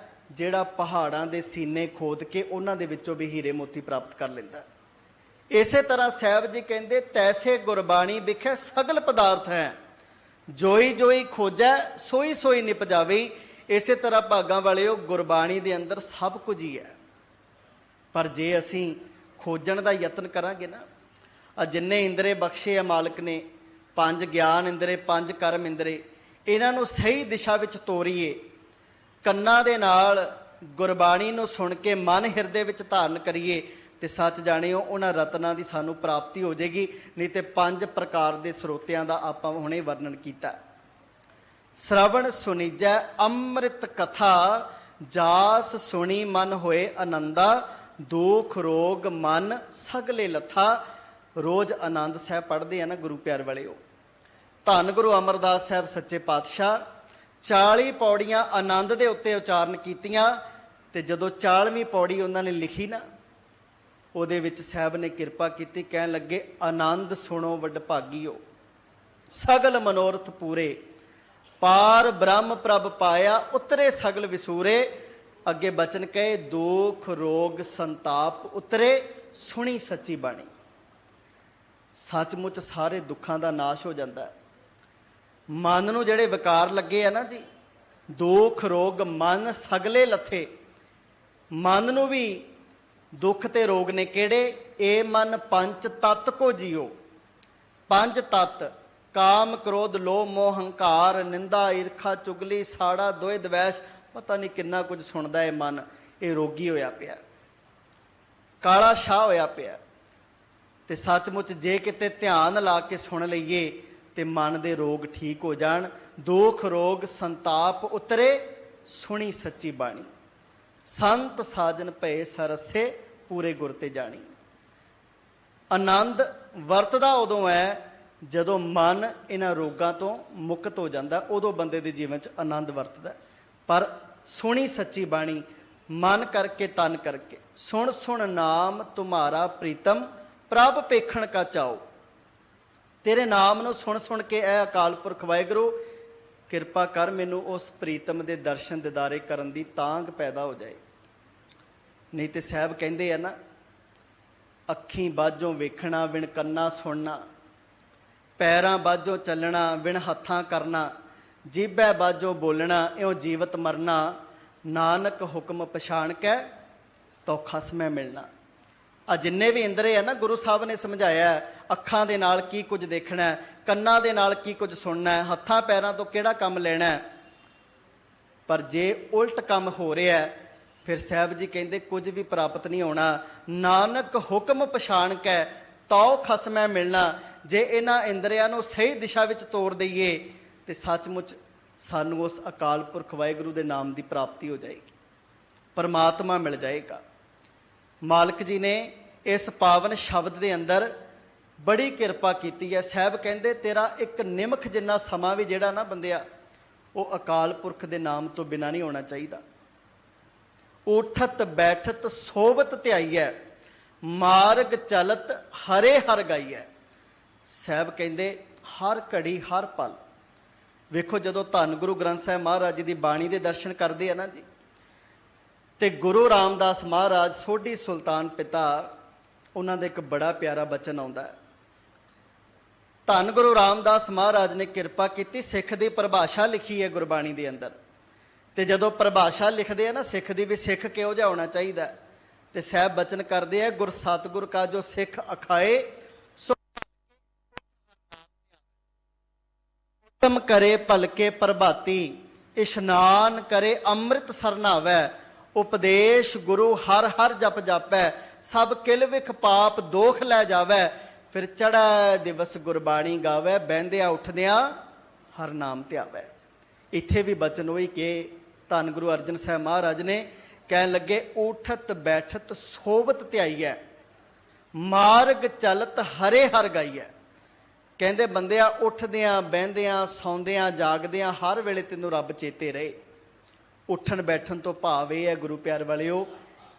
ਜਿਹੜਾ ਪਹਾੜਾਂ ਦੇ ਸੀਨੇ ਖੋਦ ਕੇ ਉਹਨਾਂ ਦੇ ਵਿੱਚੋਂ ਵੀ ਹੀਰੇ ਮੋਤੀ ਪ੍ਰਾਪਤ ਕਰ ਲੈਂਦਾ। ਇਸੇ ਤਰ੍ਹਾਂ ਸਾਹਿਬ ਜੀ ਕਹਿੰਦੇ ਤੈਸੇ ਗੁਰਬਾਣੀ ਵਿਖੇ ਸਗਲ ਪਦਾਰਥ ਹੈ, ਜੋਈ ਜੋਈ ਖੋਜੈ ਸੋਈ ਸੋਈ ਨਿਪਜਾਵੇ। ਇਸੇ ਤਰ੍ਹਾਂ ਭਾਗਾਂ ਵਾਲਿਓ ਗੁਰਬਾਣੀ ਦੇ ਅੰਦਰ ਸਭ ਕੁਝ ਹੀ ਹੈ। ਪਰ ਜੇ ਅਸੀਂ ਖੋਜਣ ਦਾ ਯਤਨ ਕਰਾਂਗੇ ਨਾ, ਜਿੰਨੇ ਇੰਦਰੇ ਬਖਸ਼ੇ ਆ ਮਾਲਕ ਨੇ, 5 ਗਿਆਨ ਇੰਦਰੇ, 5 ਕਰਮ ਇੰਦਰੇ, ਇਹਨਾਂ ਨੂੰ ਸਹੀ ਦਿਸ਼ਾ ਵਿੱਚ ਤੋਰੀਏ, ਕੰਨਾਂ ਦੇ ਨਾਲ ਗੁਰਬਾਣੀ ਨੂੰ ਸੁਣ ਕੇ ਮਨ ਹਿਰਦੇ ਵਿੱਚ ਧਾਰਨ ਕਰੀਏ ਤੇ ਸੱਚ ਜਾਣਿਓ ਉਹਨਾਂ ਰਤਨਾਂ ਦੀ ਸਾਨੂੰ ਪ੍ਰਾਪਤੀ ਹੋ ਜਾਏਗੀ। ਨਹੀਂ ਤੇ 5 ਪ੍ਰਕਾਰ ਦੇ ਸਰੋਤਿਆਂ ਦਾ ਆਪਾਂ ਹੁਣੇ ਵਰਣਨ ਕੀਤਾ। श्रवण सुनीजै अमृत कथा, जास सुनी मन होए आनंदा, दुख रोग मन सगले लथा। रोज आनंद साहब पढ़ते हैं ना गुरु प्यार वाले। धन गुरु अमरदास साहब सच्चे पातशाह 40 पौड़ियां आनंद के उत्ते उचारण कीतियां ते जदों 40वीं पौड़ी उन्होंने लिखी ना, ਉਹਦੇ ਵਿੱਚ ਸਾਹਿਬ ਨੇ ਕਿਰਪਾ ਕੀਤੀ, ਕਹਿਣ ਲੱਗੇ ਆਨੰਦ ਸੁਣੋ ਵਡਭਾਗੀਓ, ਸਗਲ ਮਨੋਰਥ ਪੂਰੇ, ਪਾਰ ਬ੍ਰਹਮ ਪ੍ਰਭ ਪਾਇਆ, ਉਤਰੇ ਸਗਲ ਵਿਸੂਰੇ। ਅੱਗੇ ਬਚਨ ਕਹੇ ਦੁੱਖ ਰੋਗ ਸੰਤਾਪ ਉਤਰੇ, ਸੁਣੀ ਸੱਚੀ ਬਾਣੀ। ਸੱਚਮੁੱਚ ਸਾਰੇ ਦੁੱਖਾਂ ਦਾ ਨਾਸ਼ ਹੋ ਜਾਂਦਾ। ਮਨ ਨੂੰ ਜਿਹੜੇ ਵਿਕਾਰ ਲੱਗੇ ਆ ਨਾ ਜੀ, ਦੁੱਖ ਰੋਗ ਮਨ ਸਗਲੇ ਲੱਥੇ। ਮਨ ਨੂੰ ਵੀ दुख ते रोग ने केड़े? ए मन पंच तत्त को जियो। 5 तत्त काम क्रोध लोभ मोह हंकार, निंदा ईर्खा चुगली साड़ा दोए द्वैश। पता नहीं किन्ना कुछ सुनता है मन। ये रोगी होया पिया, काला शाह होया पिया। ते सचमुच जे किते ध्यान ला के सुन लईए ते मन दे रोग ठीक हो जाण। दुख रोग संताप उतरे, सुनी सच्ची बाणी। संत साजन भय सरसे, पूरे गुर ते जानी। आनंद वरतदा उदों है ਜਦੋਂ ਮਨ ਇਹਨਾਂ ਰੋਗਾਂ ਤੋਂ ਮੁਕਤ ਹੋ ਜਾਂਦਾ, ਉਦੋਂ ਬੰਦੇ ਦੇ ਜੀਵਨ 'ਚ ਆਨੰਦ ਵਰਤਦਾ। ਪਰ ਸੁਣੀ ਸੱਚੀ ਬਾਣੀ ਮਨ ਕਰਕੇ ਤਨ ਕਰਕੇ, ਸੁਣ ਸੁਣ ਨਾਮ ਤੁਮਾਰਾ ਪ੍ਰੀਤਮ ਪ੍ਰਭ ਪੇਖਣ ਕਾ ਚਾਓ। ਤੇਰੇ ਨਾਮ ਨੂੰ ਸੁਣ ਸੁਣ ਕੇ ਇਹ ਅਕਾਲ ਪੁਰਖ ਵਾਹਿਗੁਰੂ ਕਿਰਪਾ ਕਰ, ਮੈਨੂੰ ਉਸ ਪ੍ਰੀਤਮ ਦੇ ਦਰਸ਼ਨ ਦਿਦਾਰੇ ਕਰਨ ਦੀ ਤਾਂਘ ਪੈਦਾ ਹੋ ਜਾਏ। ਨਹੀਂ ਤੇ ਸਾਹਿਬ ਕਹਿੰਦੇ ਆ ਨਾ, ਅੱਖੀਂ ਬਾਝੋਂ ਵੇਖਣਾ ਵਿਣ ਕੰਨਾਂ ਸੁਣਨਾ, ਪੈਰਾਂ ਬਾਝੋਂ ਚੱਲਣਾ ਵਿਣ ਹੱਥਾਂ ਕਰਨਾ, ਜੀਭੈ ਬਾਝੋਂ ਬੋਲਣਾ ਇਉਂ ਜੀਵਤ ਮਰਨਾ, ਨਾਨਕ ਹੁਕਮ ਪਛਾਣ ਕੇ ਤੋ ਖਸਮੈ ਮਿਲਣਾ। ਆ ਜਿੰਨੇ ਵੀ ਇੰਦਰੇ ਆ ਨਾ, ਗੁਰੂ ਸਾਹਿਬ ਨੇ ਸਮਝਾਇਆ ਅੱਖਾਂ ਦੇ ਨਾਲ ਕੀ ਕੁਝ ਦੇਖਣਾ, ਕੰਨਾਂ ਦੇ ਨਾਲ ਕੀ ਕੁਝ ਸੁਣਨਾ, ਹੱਥਾਂ ਪੈਰਾਂ ਤੋਂ ਕਿਹੜਾ ਕੰਮ ਲੈਣਾ। ਪਰ ਜੇ ਉਲਟ ਕੰਮ ਹੋ ਰਿਹਾ ਫਿਰ ਸਾਹਿਬ ਜੀ ਕਹਿੰਦੇ ਕੁਝ ਵੀ ਪ੍ਰਾਪਤ ਨਹੀਂ ਹੋਣਾ। ਨਾਨਕ ਹੁਕਮ ਪਛਾਣ ਕੇ ਤਉ ਖਸਮੈ ਮਿਲਣਾ। ਜੇ ਇਹਨਾਂ ਇੰਦਰੀਆਂ ਨੂੰ ਸਹੀ ਦਿਸ਼ਾ ਵਿੱਚ ਤੋਰ ਦਈਏ ਤੇ ਸੱਚਮੁੱਚ ਸਾਨੂੰ ਉਸ ਅਕਾਲ ਪੁਰਖ ਵਾਹਿਗੁਰੂ ਦੇ ਨਾਮ ਦੀ ਪ੍ਰਾਪਤੀ ਹੋ ਜਾਏਗੀ, ਪਰਮਾਤਮਾ ਮਿਲ ਜਾਏਗਾ। ਮਾਲਕ ਜੀ ਨੇ ਇਸ ਪਾਵਨ ਸ਼ਬਦ ਦੇ ਅੰਦਰ ਬੜੀ ਕਿਰਪਾ ਕੀਤੀ ਹੈ। ਸਾਹਿਬ ਕਹਿੰਦੇ ਤੇਰਾ ਇੱਕ ਨਿਮਖ ਜਿੰਨਾ ਸਮਾਂ ਵੀ ਜਿਹੜਾ ਨਾ ਬੰਦਿਆ, ਉਹ ਅਕਾਲ ਪੁਰਖ ਦੇ ਨਾਮ ਤੋਂ ਬਿਨਾਂ ਨਹੀਂ ਹੋਣਾ ਚਾਹੀਦਾ। ਉਠਤ ਬੈਠਤ ਸੋਬਤ ਧਿਆਈਐ, ਮਾਰਗ ਚਲਤ ਹਰੇ ਹਰ ਗਾਈਐ। ਸਾਹਿਬ ਕਹਿੰਦੇ ਹਰ ਘੜੀ ਹਰ ਪਲ, ਵੇਖੋ ਜਦੋਂ ਧੰਨ ਗੁਰੂ ਗ੍ਰੰਥ ਸਾਹਿਬ ਮਹਾਰਾਜ ਜੀ ਦੀ ਬਾਣੀ ਦੇ ਦਰਸ਼ਨ ਕਰਦੇ ਆ ਨਾ ਜੀ, ਤੇ ਗੁਰੂ ਰਾਮਦਾਸ ਮਹਾਰਾਜ ਸੋਢੀ ਸੁਲਤਾਨ ਪਿਤਾ, ਉਹਨਾਂ ਦਾ ਇੱਕ ਬੜਾ ਪਿਆਰਾ ਬਚਨ ਆਉਂਦਾ ਹੈ। ਧੰਨ ਗੁਰੂ ਰਾਮਦਾਸ ਮਹਾਰਾਜ ਨੇ ਕਿਰਪਾ ਕੀਤੀ, ਸਿੱਖ ਦੀ ਪਰਿਭਾਸ਼ਾ ਲਿਖੀ ਹੈ ਗੁਰਬਾਣੀ ਦੇ ਅੰਦਰ। ਤੇ ਜਦੋਂ ਪਰਿਭਾਸ਼ਾ ਲਿਖਦੇ ਆ ਨਾ ਸਿੱਖ ਦੀ, ਵੀ ਸਿੱਖ ਕਿਹੋ ਜਿਹਾ ਹੋਣਾ ਚਾਹੀਦਾ, ਤੇ ਸਾਹਿਬ ਬਚਨ ਕਰਦੇ ਆ, ਗੁਰ ਸਤਿਗੁਰ ਕਾ ਜੋ ਸਿੱਖ ਅਖਾਏ ਸੋ ਕਰੇ ਭਲਕੇ ਪ੍ਰਭਾਤੀ, ਇਸ਼ਨਾਨ ਕਰੇ ਅੰਮ੍ਰਿਤ ਸਰਨਾਵੈ, ਉਪਦੇਸ਼ ਗੁਰੂ ਹਰ ਹਰ ਜਪ ਜਾਪੈ, ਸਭ ਕਿਲ ਵਿਖ ਪਾਪ ਦੋਖ ਲੈ ਜਾਵੈ, ਫਿਰ ਚੜ੍ਹੈ ਦਿਵਸ ਗੁਰਬਾਣੀ ਗਾਵੈ, ਬਹਿੰਦਿਆਂ ਉੱਠਦਿਆਂ ਹਰ ਨਾਮ ਧਿਆਵੈ। ਇੱਥੇ ਵੀ ਬਚਨ ਹੋਈ ਕਿ ਧੰਨ ਗੁਰੂ ਅਰਜਨ ਸਾਹਿਬ ਮਹਾਰਾਜ ਨੇ ਕਹਿਣ ਲੱਗੇ, ਉਠਤ ਬੈਠਤ ਸੋਬਤ ਧਿਆਈਐ, ਮਾਰਗ ਚਲਤ ਹਰੇ ਹਰ ਗਾਈਐ। ਕਹਿੰਦੇ ਬੰਦਿਆਂ ਉੱਠਦਿਆਂ ਬਹਿੰਦਿਆਂ ਸੌਂਦਿਆਂ ਜਾਗਦਿਆਂ ਹਰ ਵੇਲੇ ਤੈਨੂੰ ਰੱਬ ਚੇਤੇ ਰਹੇ। ਉੱਠਣ ਬੈਠਣ ਤੋਂ ਭਾਵ ਇਹ ਹੈ ਗੁਰੂ ਪਿਆਰ ਵਾਲਿਓ,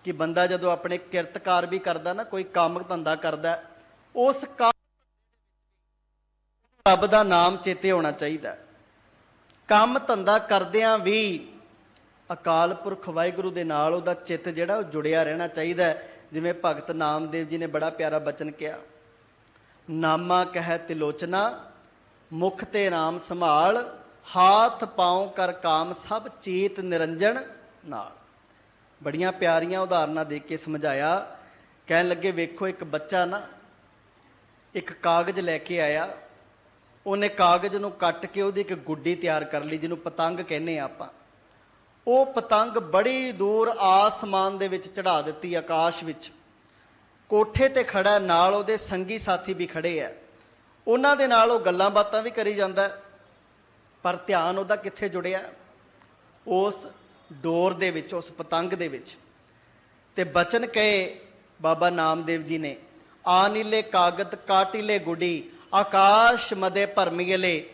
ਕਿ ਬੰਦਾ ਜਦੋਂ ਆਪਣੇ ਕਿਰਤਕਾਰ ਵੀ ਕਰਦਾ ਨਾ, ਕੋਈ ਕੰਮ ਧੰਦਾ ਕਰਦਾ, ਉਸ ਕੰਮ ਰੱਬ ਦਾ ਨਾਮ ਚੇਤੇ ਹੋਣਾ ਚਾਹੀਦਾ। ਕੰਮ ਧੰਦਾ ਕਰਦਿਆਂ ਵੀ ਅਕਾਲ ਪੁਰਖ ਵਾਹਿਗੁਰੂ ਦੇ ਨਾਲ ਉਹਦਾ ਚਿੱਤ ਜਿਹੜਾ ਉਹ ਜੁੜਿਆ ਰਹਿਣਾ ਚਾਹੀਦਾ। ਜਿਵੇਂ ਭਗਤ ਨਾਮਦੇਵ ਜੀ ਨੇ ਬੜਾ ਪਿਆਰਾ ਬਚਨ ਕਿਹਾ, ਨਾਮਾ ਕਹਿ ਤਿਲੋਚਨਾ ਮੁਖ ਤੇ ਨਾਮ ਸੰਭਾਲ, ਹਾਥ ਪਾਉ ਕਰ ਕਾਮ ਸਭ ਚੇਤ ਨਿਰੰਜਨ ਨਾਲ। ਬੜੀਆਂ ਪਿਆਰੀਆਂ ਉਦਾਹਰਨਾਂ ਦੇ ਕੇ ਸਮਝਾਇਆ। ਕਹਿਣ ਲੱਗੇ ਵੇਖੋ ਇੱਕ ਬੱਚਾ ਨਾ ਇੱਕ ਕਾਗਜ਼ ਲੈ ਕੇ ਆਇਆ, ਉਹਨੇ ਕਾਗਜ਼ ਨੂੰ ਕੱਟ ਕੇ ਉਹਦੀ ਇੱਕ ਗੁੱਡੀ ਤਿਆਰ ਕਰ ਲਈ, ਜਿਹਨੂੰ ਪਤੰਗ ਕਹਿੰਦੇ ਆ ਆਪਾਂ। ਉਹ ਪਤੰਗ ਬੜੀ ਦੂਰ ਆਸਮਾਨ ਦੇ ਵਿੱਚ ਚੜ੍ਹਾ ਦਿੱਤੀ, ਆਕਾਸ਼ ਵਿੱਚ। ਕੋਠੇ ਤੇ ਖੜਾ, ਨਾਲ ਉਹਦੇ ਸੰਗੀ ਸਾਥੀ ਵੀ ਖੜੇ ਆ, ਉਹਨਾਂ ਦੇ ਨਾਲ ਉਹ ਗੱਲਾਂ ਬਾਤਾਂ ਵੀ ਕਰੀ ਜਾਂਦਾ, ਪਰ ਧਿਆਨ ਉਹਦਾ ਕਿੱਥੇ ਜੁੜਿਆ? ਉਸ ਡੋਰ ਦੇ ਵਿੱਚ, ਉਸ ਪਤੰਗ ਦੇ ਵਿੱਚ। ਤੇ ਬਚਨ ਕਹੇ ਬਾਬਾ ਨਾਮਦੇਵ ਜੀ ਨੇ, ਆਨੀਲੇ ਕਾਗਦ ਕਾਟਿਲੇ ਗੁੱਡੀ, ਆਕਾਸ਼ ਮਦੇ ਭਰਮੀਲੇ,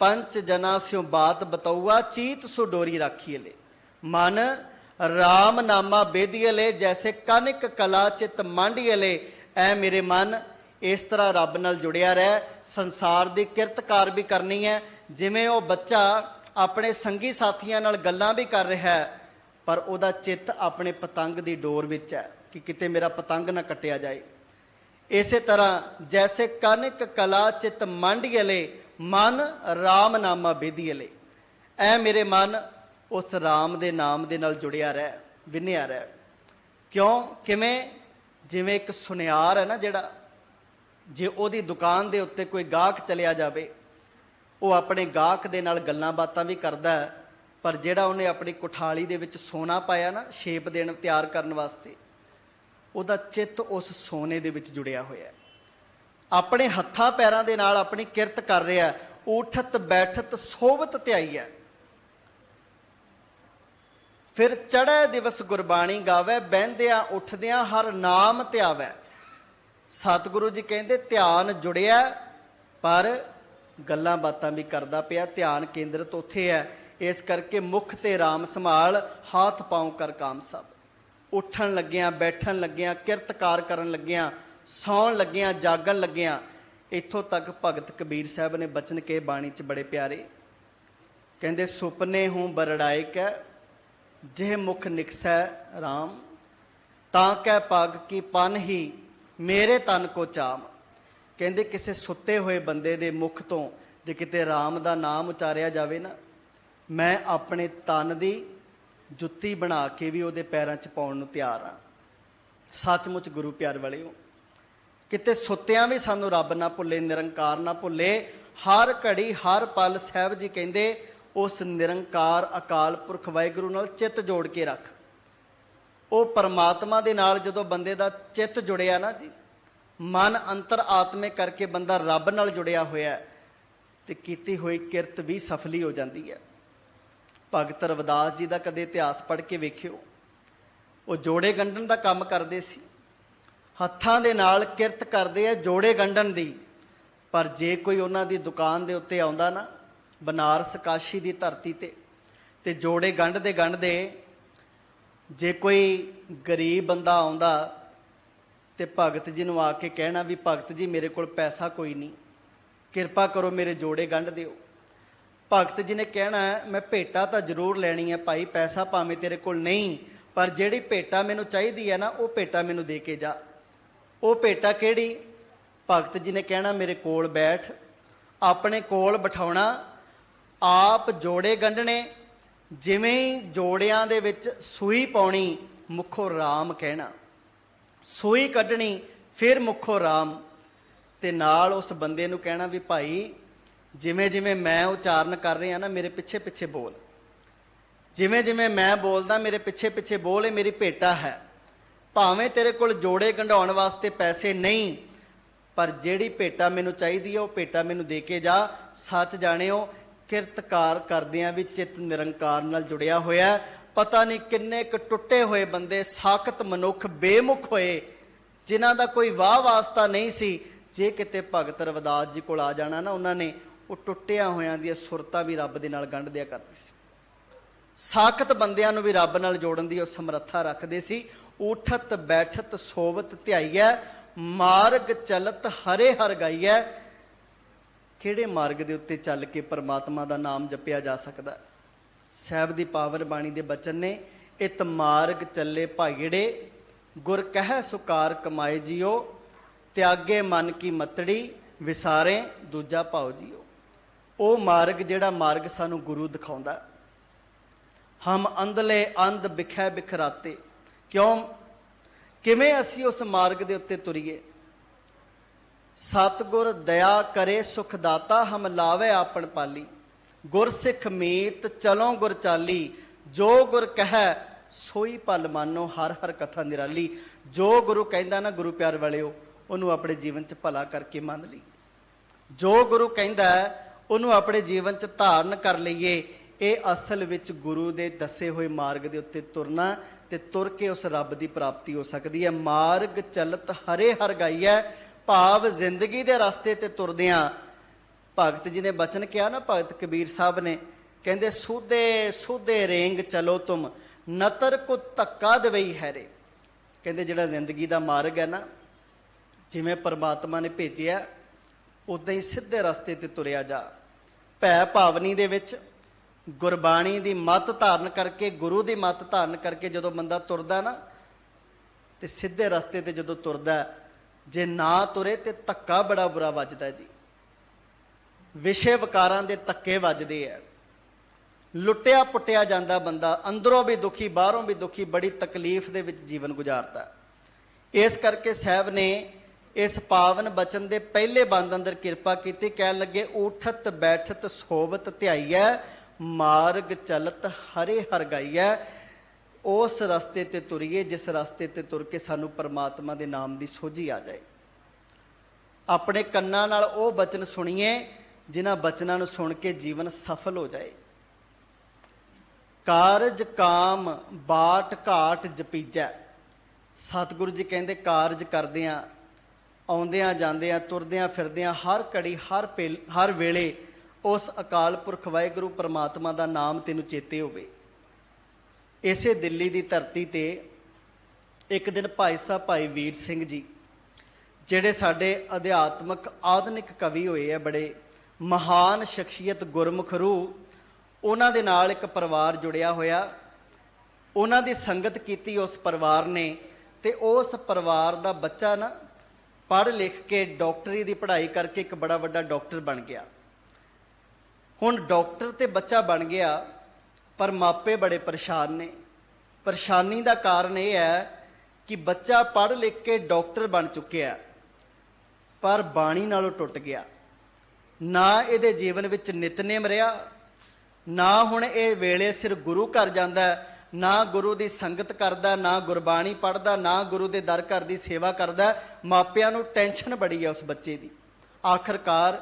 ਪੰਚ ਜਨਾ ਸਿਉ ਬਾਤ ਬਤਊਆ, ਚੀਤ ਸੋ ਡੋਰੀ ਰਾਖੀਲੇ। ਮਨ ਰਾਮ ਨਾਮਾ ਬੇਦੀਲੇ, ਜੈਸੇ ਕਨਿਕ ਕਲਾ ਚਿਤ ਮਾਂਡੀਲੇ। ਐ ਮੇਰੇ ਮਨ ਇਸ ਤਰ੍ਹਾਂ ਰੱਬ ਨਾਲ ਜੁੜਿਆ ਰਹਿ, ਸੰਸਾਰ ਦੀ ਕਿਰਤਕਾਰ ਵੀ ਕਰਨੀ ਹੈ। ਜਿਵੇਂ ਉਹ ਬੱਚਾ ਆਪਣੇ ਸੰਗੀ ਸਾਥੀਆਂ ਨਾਲ ਗੱਲਾਂ ਵੀ ਕਰ ਰਿਹਾ ਹੈ, ਪਰ ਉਹਦਾ ਚਿੱਤ ਆਪਣੇ ਪਤੰਗ ਦੀ ਡੋਰ ਵਿੱਚ ਹੈ ਕਿ ਕਿਤੇ ਮੇਰਾ ਪਤੰਗ ਨਾ ਕੱਟਿਆ ਜਾਏ। ਇਸੇ ਤਰ੍ਹਾਂ ਜੈਸੇ ਕਨਿਕ ਕਲਾ ਚਿਤ ਮਾਂਡੀਲੇ, ਮਨ ਰਾਮ ਨਾਮਾ ਬੇਦੀਲੇ। ਐ ਮੇਰੇ ਮਨ ਉਸ ਰਾਮ ਦੇ ਨਾਮ ਦੇ ਨਾਲ ਜੁੜਿਆ ਰਹਿ, ਵਿੰਨਿਆ ਰਹਿ। ਕਿਉਂ? ਕਿਵੇਂ? ਜਿਵੇਂ ਇੱਕ ਸੁਨਿਆਰ ਹੈ ਨਾ ਜਿਹੜਾ, ਜੇ ਉਹਦੀ ਦੁਕਾਨ ਦੇ ਉੱਤੇ ਕੋਈ ਗਾਹਕ ਚਲਿਆ ਜਾਵੇ, ਉਹ ਆਪਣੇ ਗਾਹਕ ਦੇ ਨਾਲ ਗੱਲਾਂ ਬਾਤਾਂ ਵੀ ਕਰਦਾ ਹੈ, ਪਰ ਜਿਹੜਾ ਉਹਨੇ ਆਪਣੀ ਕੁਠਾਲੀ ਦੇ ਵਿੱਚ ਸੋਨਾ ਪਾਇਆ ਨਾ ਸ਼ੇਪ ਦੇਣ ਤਿਆਰ ਕਰਨ ਵਾਸਤੇ, ਉਹਦਾ ਚਿੱਤ ਉਸ ਸੋਨੇ ਦੇ ਵਿੱਚ ਜੁੜਿਆ ਹੋਇਆ। ਆਪਣੇ ਹੱਥਾਂ ਪੈਰਾਂ ਦੇ ਨਾਲ ਆਪਣੀ ਕਿਰਤ ਕਰ ਰਿਹਾ। ਉਠਤ ਬੈਠਤ ਸੋਬਤ ਧਿਆਈਐ, ਫਿਰ ਚੜ੍ਹੈ ਦਿਵਸ ਗੁਰਬਾਣੀ ਗਾਵੈ, ਬਹਿੰਦਿਆਂ ਉੱਠਦਿਆਂ ਹਰ ਨਾਮ ਧਿਆਵੈ। ਸਤਿਗੁਰੂ ਜੀ ਕਹਿੰਦੇ ਧਿਆਨ ਜੁੜਿਆ पर गल्लां बातां भी करदा पिया, ध्यान केंद्रित उत्थे है। इस करके मुख ते राम संभाल, हाथ पाँव कर काम सब। उठन लग्गियां, बैठन लग्गियां, किरतकार करन लग्गियां, सौण लग्गियां, जागण लग्गियां, इत्थों तक भगत कबीर साहब ने बचन के बाणी च बड़े प्यारे कहंदे, सुपने हूँ बरड़ाए कै जिह मुख निकसै राम, तां कै पग की पन ही मेरे तन को चाम। कहंदे किसी सुते हुए बंदे दे मुख तो जे किते राम दा नाम उचारिया जावे ना, मैं अपने तन दी जुत्ती बना के भी उहदे पैरां च पाउण नूं तैयार हाँ। सचमुच गुरु प्यार वालिओ, किते सुत्तियां भी सानू रब ना भुले, निरंकार ना भुले। हर घड़ी हर पल साहब जी कहंदे उस निरंकार अकाल पुरख वाहिगुरू नाल चित जोड़ के रख। वो परमात्मा दे नाल जदों बंदे दा चित जुड़िया ना जी, मन अंतर आत्मे करके बंदा रब नाल जुड़िया होया ते कीती हुई किरत भी सफली हो जाती है। भगत रविदास जी का कदे इतिहास पढ़ के वेखिओ, वो जोड़े गंढण का काम करते सी, हत्थां दे नाल किरत करते हैं जोड़े गंढण दी। पर जे कोई उन्हां दी दुकान दे उत्ते आउंदा ना, बनारस काशी दी धरती ते जोड़े गंढदे जे कोई गरीब बंदा आउंदा ते भगत जी नूं आके कहना भी भगत जी मेरे कोल पैसा कोई नहीं, किरपा करो मेरे जोड़े गंढ दिओ। भगत जी ने कहना मैं भेटा तो जरूर लैनी है भाई, पैसा भावें तेरे कोल नहीं, पर जिहड़ी भेटा मैनूं चाहीदी है ना, वो भेटा मैनूं दे के जा। वो भेटा किहड़ी? भगत जी ने कहना मेरे कोल बैठ, अपने कोल बिठाउणा, आप जोड़े गंढने, जिवें ही जोड़ियां दे विच सूई पाउणी, मुखों राम कहना, सूई कढणी फिर मुखों राम, ते नाल उस बंदे नूं कहना भी भाई जिमें जिमें मैं उचारण कर रहा ना, मेरे पिछे पिछे बोल, जिमें जिमें मैं बोलदा मेरे पिछे पिछे बोल, ये मेरी भेटा है। भावें तेरे कोल जोड़े गंढाउण वास्ते पैसे नहीं, पर जिहड़ी भेटा मैनूं चाहीदी है वो भेटा मैनूं दे के जा। सच जाणिओ किरतकार करदिआं भी चित्त निरंकार नाल जुड़िया होया। पता नहीं किन्ने क टुटे हुए बंदे, साखत मनुख, बेमुख होए, जिन्हां दा कोई वाह वास्ता नहीं सी। जे किते भगत रविदास जी कोल आ जाना ना, उन्होंने वो टुटिया होयां दी सुरतां भी रब दे नाल गंढ दिया करदे सी। साखत बंदियां नूं भी रब नाल जोड़न दी समर्था रखदे सी। उठत बैठत सोवत ध्याईऐ, मार्ग चलत हरे हर गाईऐ। किहड़े मार्ग दे उत्ते चल के परमात्मा दा नाम जपिया जा सकदा? साहब दी पावन बाणी दे बचन ने, इत मार्ग चले भाईड़े, गुर कह सुकार कमाए जियो, त्यागे मन की मतड़ी, विसारे दूजा भाव जियो। वो मार्ग जिहड़ा मार्ग सानू गुरु दिखाउंदा, हम अंधले अंध बिखै बिखराते, क्यों किवें असी उस मार्ग दे उत्ते तुरीए। सतगुर दया करे सुख दाता, हम लावे आपन पाली, गुर सिख मीत चलों गुर चाली, जो गुर कह सोई पल मानो, हर हर कथा निराली। जो गुरु कहंदा ना गुरु प्यार वालिओ, उन्होंने अपने जीवन च भला करके मान ली। जो गुरु कहंदा उन्होंने अपने जीवन च धारण कर लईए। ये असल विच गुरु दे दसे हुए मार्ग दे उत्ते तुरना ते तुर के उस रब की प्राप्ति हो सकती है। मार्ग चलत हरे हर गाईऐ, भाव जिंदगी दे रास्ते ते तुरदियां भगत जी ने बचन किया ना, भगत कबीर साहब ने कहंदे, सूदे सूदे रेंग चलो तुम, नतर को धक्का दवई हैरे। कहंदे जिहड़ा जिंदगी दा मार्ग है ना, जिवें परमात्मा ने भेजिया उदां ही सीधे रस्ते ते तुरिया जा। भै भावनी दे विच गुरबाणी दी मत धारण करके, गुरु दी मत धारण करके जदों बंदा तुरदा ना, ते सीधे रस्ते ते जदों तुरदा, जे ना तुरे ते धक्का बड़ा बुरा वजदा जी। विषय विकारां दे धक्के वजदे है, लुटिया पुटिया जांदा बंदा, अंदरों भी दुखी बाहरों भी दुखी, बड़ी तकलीफ दे विच जीवन गुजारदा। इस करके साहब ने इस पावन बचन दे पहले बंद अंदर किरपा की, कह लगे उठत बैठत सोवत ध्याईऐ, मार्ग चलत हरे हर गाईऐ। उस रस्ते ते तुरीए जिस रस्ते ते तुर के सानू परमात्मा दे नाम दी सोझी आ जाए। अपने कन्नां नाल ओ बचन सुनिए जिन्हां बचनां नूं सुन के जीवन सफल हो जाए। कारज काम बाट घाट जपीजै। सतगुरु जी कहंदे कारज करदिआं ਆਉਂਦਿਆਂ ਜਾਂਦਿਆਂ ਤੁਰਦਿਆਂ ਫਿਰਦਿਆਂ ਹਰ ਘੜੀ ਹਰ ਵੇਲੇ ਉਸ ਅਕਾਲ ਪੁਰਖ ਵਾਹਿਗੁਰੂ ਪਰਮਾਤਮਾ ਦਾ ਨਾਮ ਤੈਨੂੰ ਚੇਤੇ ਹੋਵੇ। ਇਸੇ ਦਿੱਲੀ ਦੀ ਧਰਤੀ ਤੇ ਇੱਕ ਦਿਨ ਭਾਈ ਸਾਹਿਬ ਭਾਈ ਵੀਰ ਸਿੰਘ ਜੀ, ਜਿਹੜੇ ਸਾਡੇ ਅਧਿਆਤਮਕ ਆਧੁਨਿਕ ਕਵੀ ਹੋਏ ਆ, ਬੜੇ ਮਹਾਨ ਸ਼ਖਸੀਅਤ, ਗੁਰਮੁਖ ਰੂਹ, ਉਹਨਾਂ ਦੇ ਨਾਲ ਇੱਕ ਪਰਿਵਾਰ ਜੁੜਿਆ ਹੋਇਆ। ਉਹਨਾਂ ਦੀ ਸੰਗਤ ਕੀਤੀ ਉਸ ਪਰਿਵਾਰ ਨੇ, ਤੇ ਉਸ ਪਰਿਵਾਰ ਦਾ ਬੱਚਾ ਨਾ ਪੜ੍ਹ ਲਿਖ ਕੇ ਡਾਕਟਰੀ ਦੀ ਪੜ੍ਹਾਈ ਕਰਕੇ ਇੱਕ ਬੜਾ ਵੱਡਾ ਡਾਕਟਰ ਬਣ ਗਿਆ। ਹੁਣ ਡਾਕਟਰ ਤੇ ਬੱਚਾ ਬਣ ਗਿਆ, ਪਰ ਮਾਪੇ ਬੜੇ ਪਰੇਸ਼ਾਨ ਨੇ। ਪਰੇਸ਼ਾਨੀ ਦਾ ਕਾਰਨ ਇਹ ਹੈ ਕਿ ਬੱਚਾ ਪੜ੍ਹ ਲਿਖ ਕੇ ਡਾਕਟਰ ਬਣ ਚੁੱਕਿਆ, ਪਰ ਬਾਣੀ ਨਾਲੋਂ ਟੁੱਟ ਗਿਆ। ਨਾ ਇਹਦੇ ਜੀਵਨ ਵਿੱਚ ਨਿਤਨੇਮ ਰਿਹਾ, ਨਾ ਹੁਣ ਇਹ ਵੇਲੇ ਸਿਰ ਗੁਰੂ ਘਰ ਜਾਂਦਾ, ਨਾ ਗੁਰੂ ਦੀ ਸੰਗਤ ਕਰਦਾ, ਨਾ ਗੁਰਬਾਣੀ ਪੜ੍ਹਦਾ, ਨਾ ਗੁਰੂ ਦੇ ਦਰ ਘਰ ਦੀ ਸੇਵਾ ਕਰਦਾ। ਮਾਪਿਆਂ ਨੂੰ ਟੈਨਸ਼ਨ ਬੜੀ ਹੈ ਉਸ ਬੱਚੇ ਦੀ। ਆਖਰਕਾਰ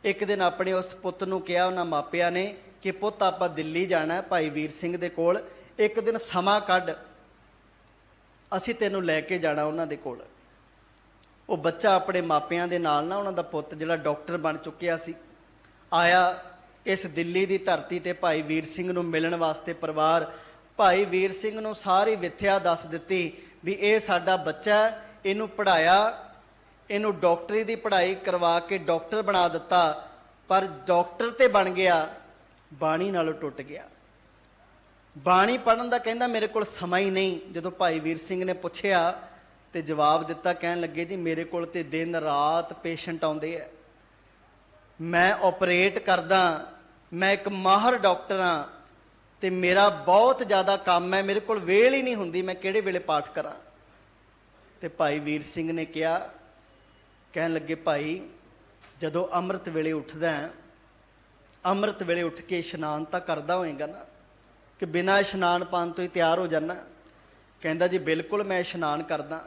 ਇੱਕ ਦਿਨ ਆਪਣੇ ਉਸ ਪੁੱਤ ਨੂੰ ਕਿਹਾ ਉਹਨਾਂ ਮਾਪਿਆਂ ਨੇ ਕਿ ਪੁੱਤ ਆਪਾਂ ਦਿੱਲੀ ਜਾਣਾ ਭਾਈ ਵੀਰ ਸਿੰਘ ਦੇ ਕੋਲ, ਇੱਕ ਦਿਨ ਸਮਾਂ ਕੱਢ, ਅਸੀਂ ਤੈਨੂੰ ਲੈ ਕੇ ਜਾਣਾ ਉਹਨਾਂ ਦੇ ਕੋਲ। ਉਹ ਬੱਚਾ ਆਪਣੇ ਮਾਪਿਆਂ ਦੇ ਨਾਲ ਨਾ, ਉਹਨਾਂ ਦਾ ਪੁੱਤ ਜਿਹੜਾ ਡਾਕਟਰ ਬਣ ਚੁੱਕਿਆ ਸੀ, ਆਇਆ ਇਸ ਦਿੱਲੀ ਦੀ ਧਰਤੀ ਤੇ ਭਾਈ ਵੀਰ ਸਿੰਘ ਨੂੰ ਮਿਲਣ ਵਾਸਤੇ। ਪਰਿਵਾਰ ਭਾਈ ਵੀਰ ਸਿੰਘ ਨੂੰ ਸਾਰੀ ਵਿਥਿਆ ਦੱਸ ਦਿੱਤੀ ਵੀ ਇਹ ਸਾਡਾ ਬੱਚਾ, ਇਹਨੂੰ ਪੜ੍ਹਾਇਆ, ਇਹਨੂੰ ਡਾਕਟਰੀ ਦੀ ਪੜ੍ਹਾਈ ਕਰਵਾ ਕੇ ਡਾਕਟਰ ਬਣਾ ਦਿੱਤਾ, ਪਰ ਡਾਕਟਰ ਤੇ ਬਣ ਗਿਆ, ਬਾਣੀ ਨਾਲੋਂ ਟੁੱਟ ਗਿਆ। ਬਾਣੀ ਪੜ੍ਹਨ ਦਾ ਕਹਿੰਦਾ ਮੇਰੇ ਕੋਲ ਸਮਾਂ ਹੀ ਨਹੀਂ। ਜਦੋਂ ਭਾਈ ਵੀਰ ਸਿੰਘ ਨੇ ਪੁੱਛਿਆ ਤੇ ਜਵਾਬ ਦਿੱਤਾ, ਕਹਿਣ ਲੱਗੇ ਜੀ ਮੇਰੇ ਕੋਲ ਤੇ ਦਿਨ ਰਾਤ ਪੇਸ਼ੈਂਟ ਆਉਂਦੇ ਆ, ਮੈਂ ਆਪਰੇਟ ਕਰਦਾ, ਮੈਂ ਇੱਕ ਮਾਹਰ ਡਾਕਟਰ ਹਾਂ, ਤੇ ਮੇਰਾ ਬਹੁਤ ਜ਼ਿਆਦਾ ਕੰਮ ਹੈ, ਮੇਰੇ ਕੋਲ ਵੇਲ ਹੀ ਨਹੀਂ ਹੁੰਦੀ, ਮੈਂ ਕਿਹੜੇ ਵੇਲੇ ਪਾਠ ਕਰਾਂ। ਤੇ ਭਾਈ ਵੀਰ ਸਿੰਘ ਨੇ ਕਿਹਾ, ਕਹਿਣ ਲੱਗੇ ਭਾਈ ਜਦੋਂ ਅੰਮ੍ਰਿਤ ਵੇਲੇ ਉੱਠਦਾ, ਅੰਮ੍ਰਿਤ ਵੇਲੇ ਉੱਠ ਕੇ ਇਸ਼ਨਾਨ ਤਾਂ ਕਰਦਾ ਹੋਏਗਾ ਨਾ, ਕਿ ਬਿਨਾਂ ਇਸ਼ਨਾਨ ਪਾਣ ਤੋਂ ਹੀ ਤਿਆਰ ਹੋ ਜਾਣਾ? ਕਹਿੰਦਾ ਜੀ ਬਿਲਕੁਲ ਮੈਂ ਇਸ਼ਨਾਨ ਕਰਦਾ।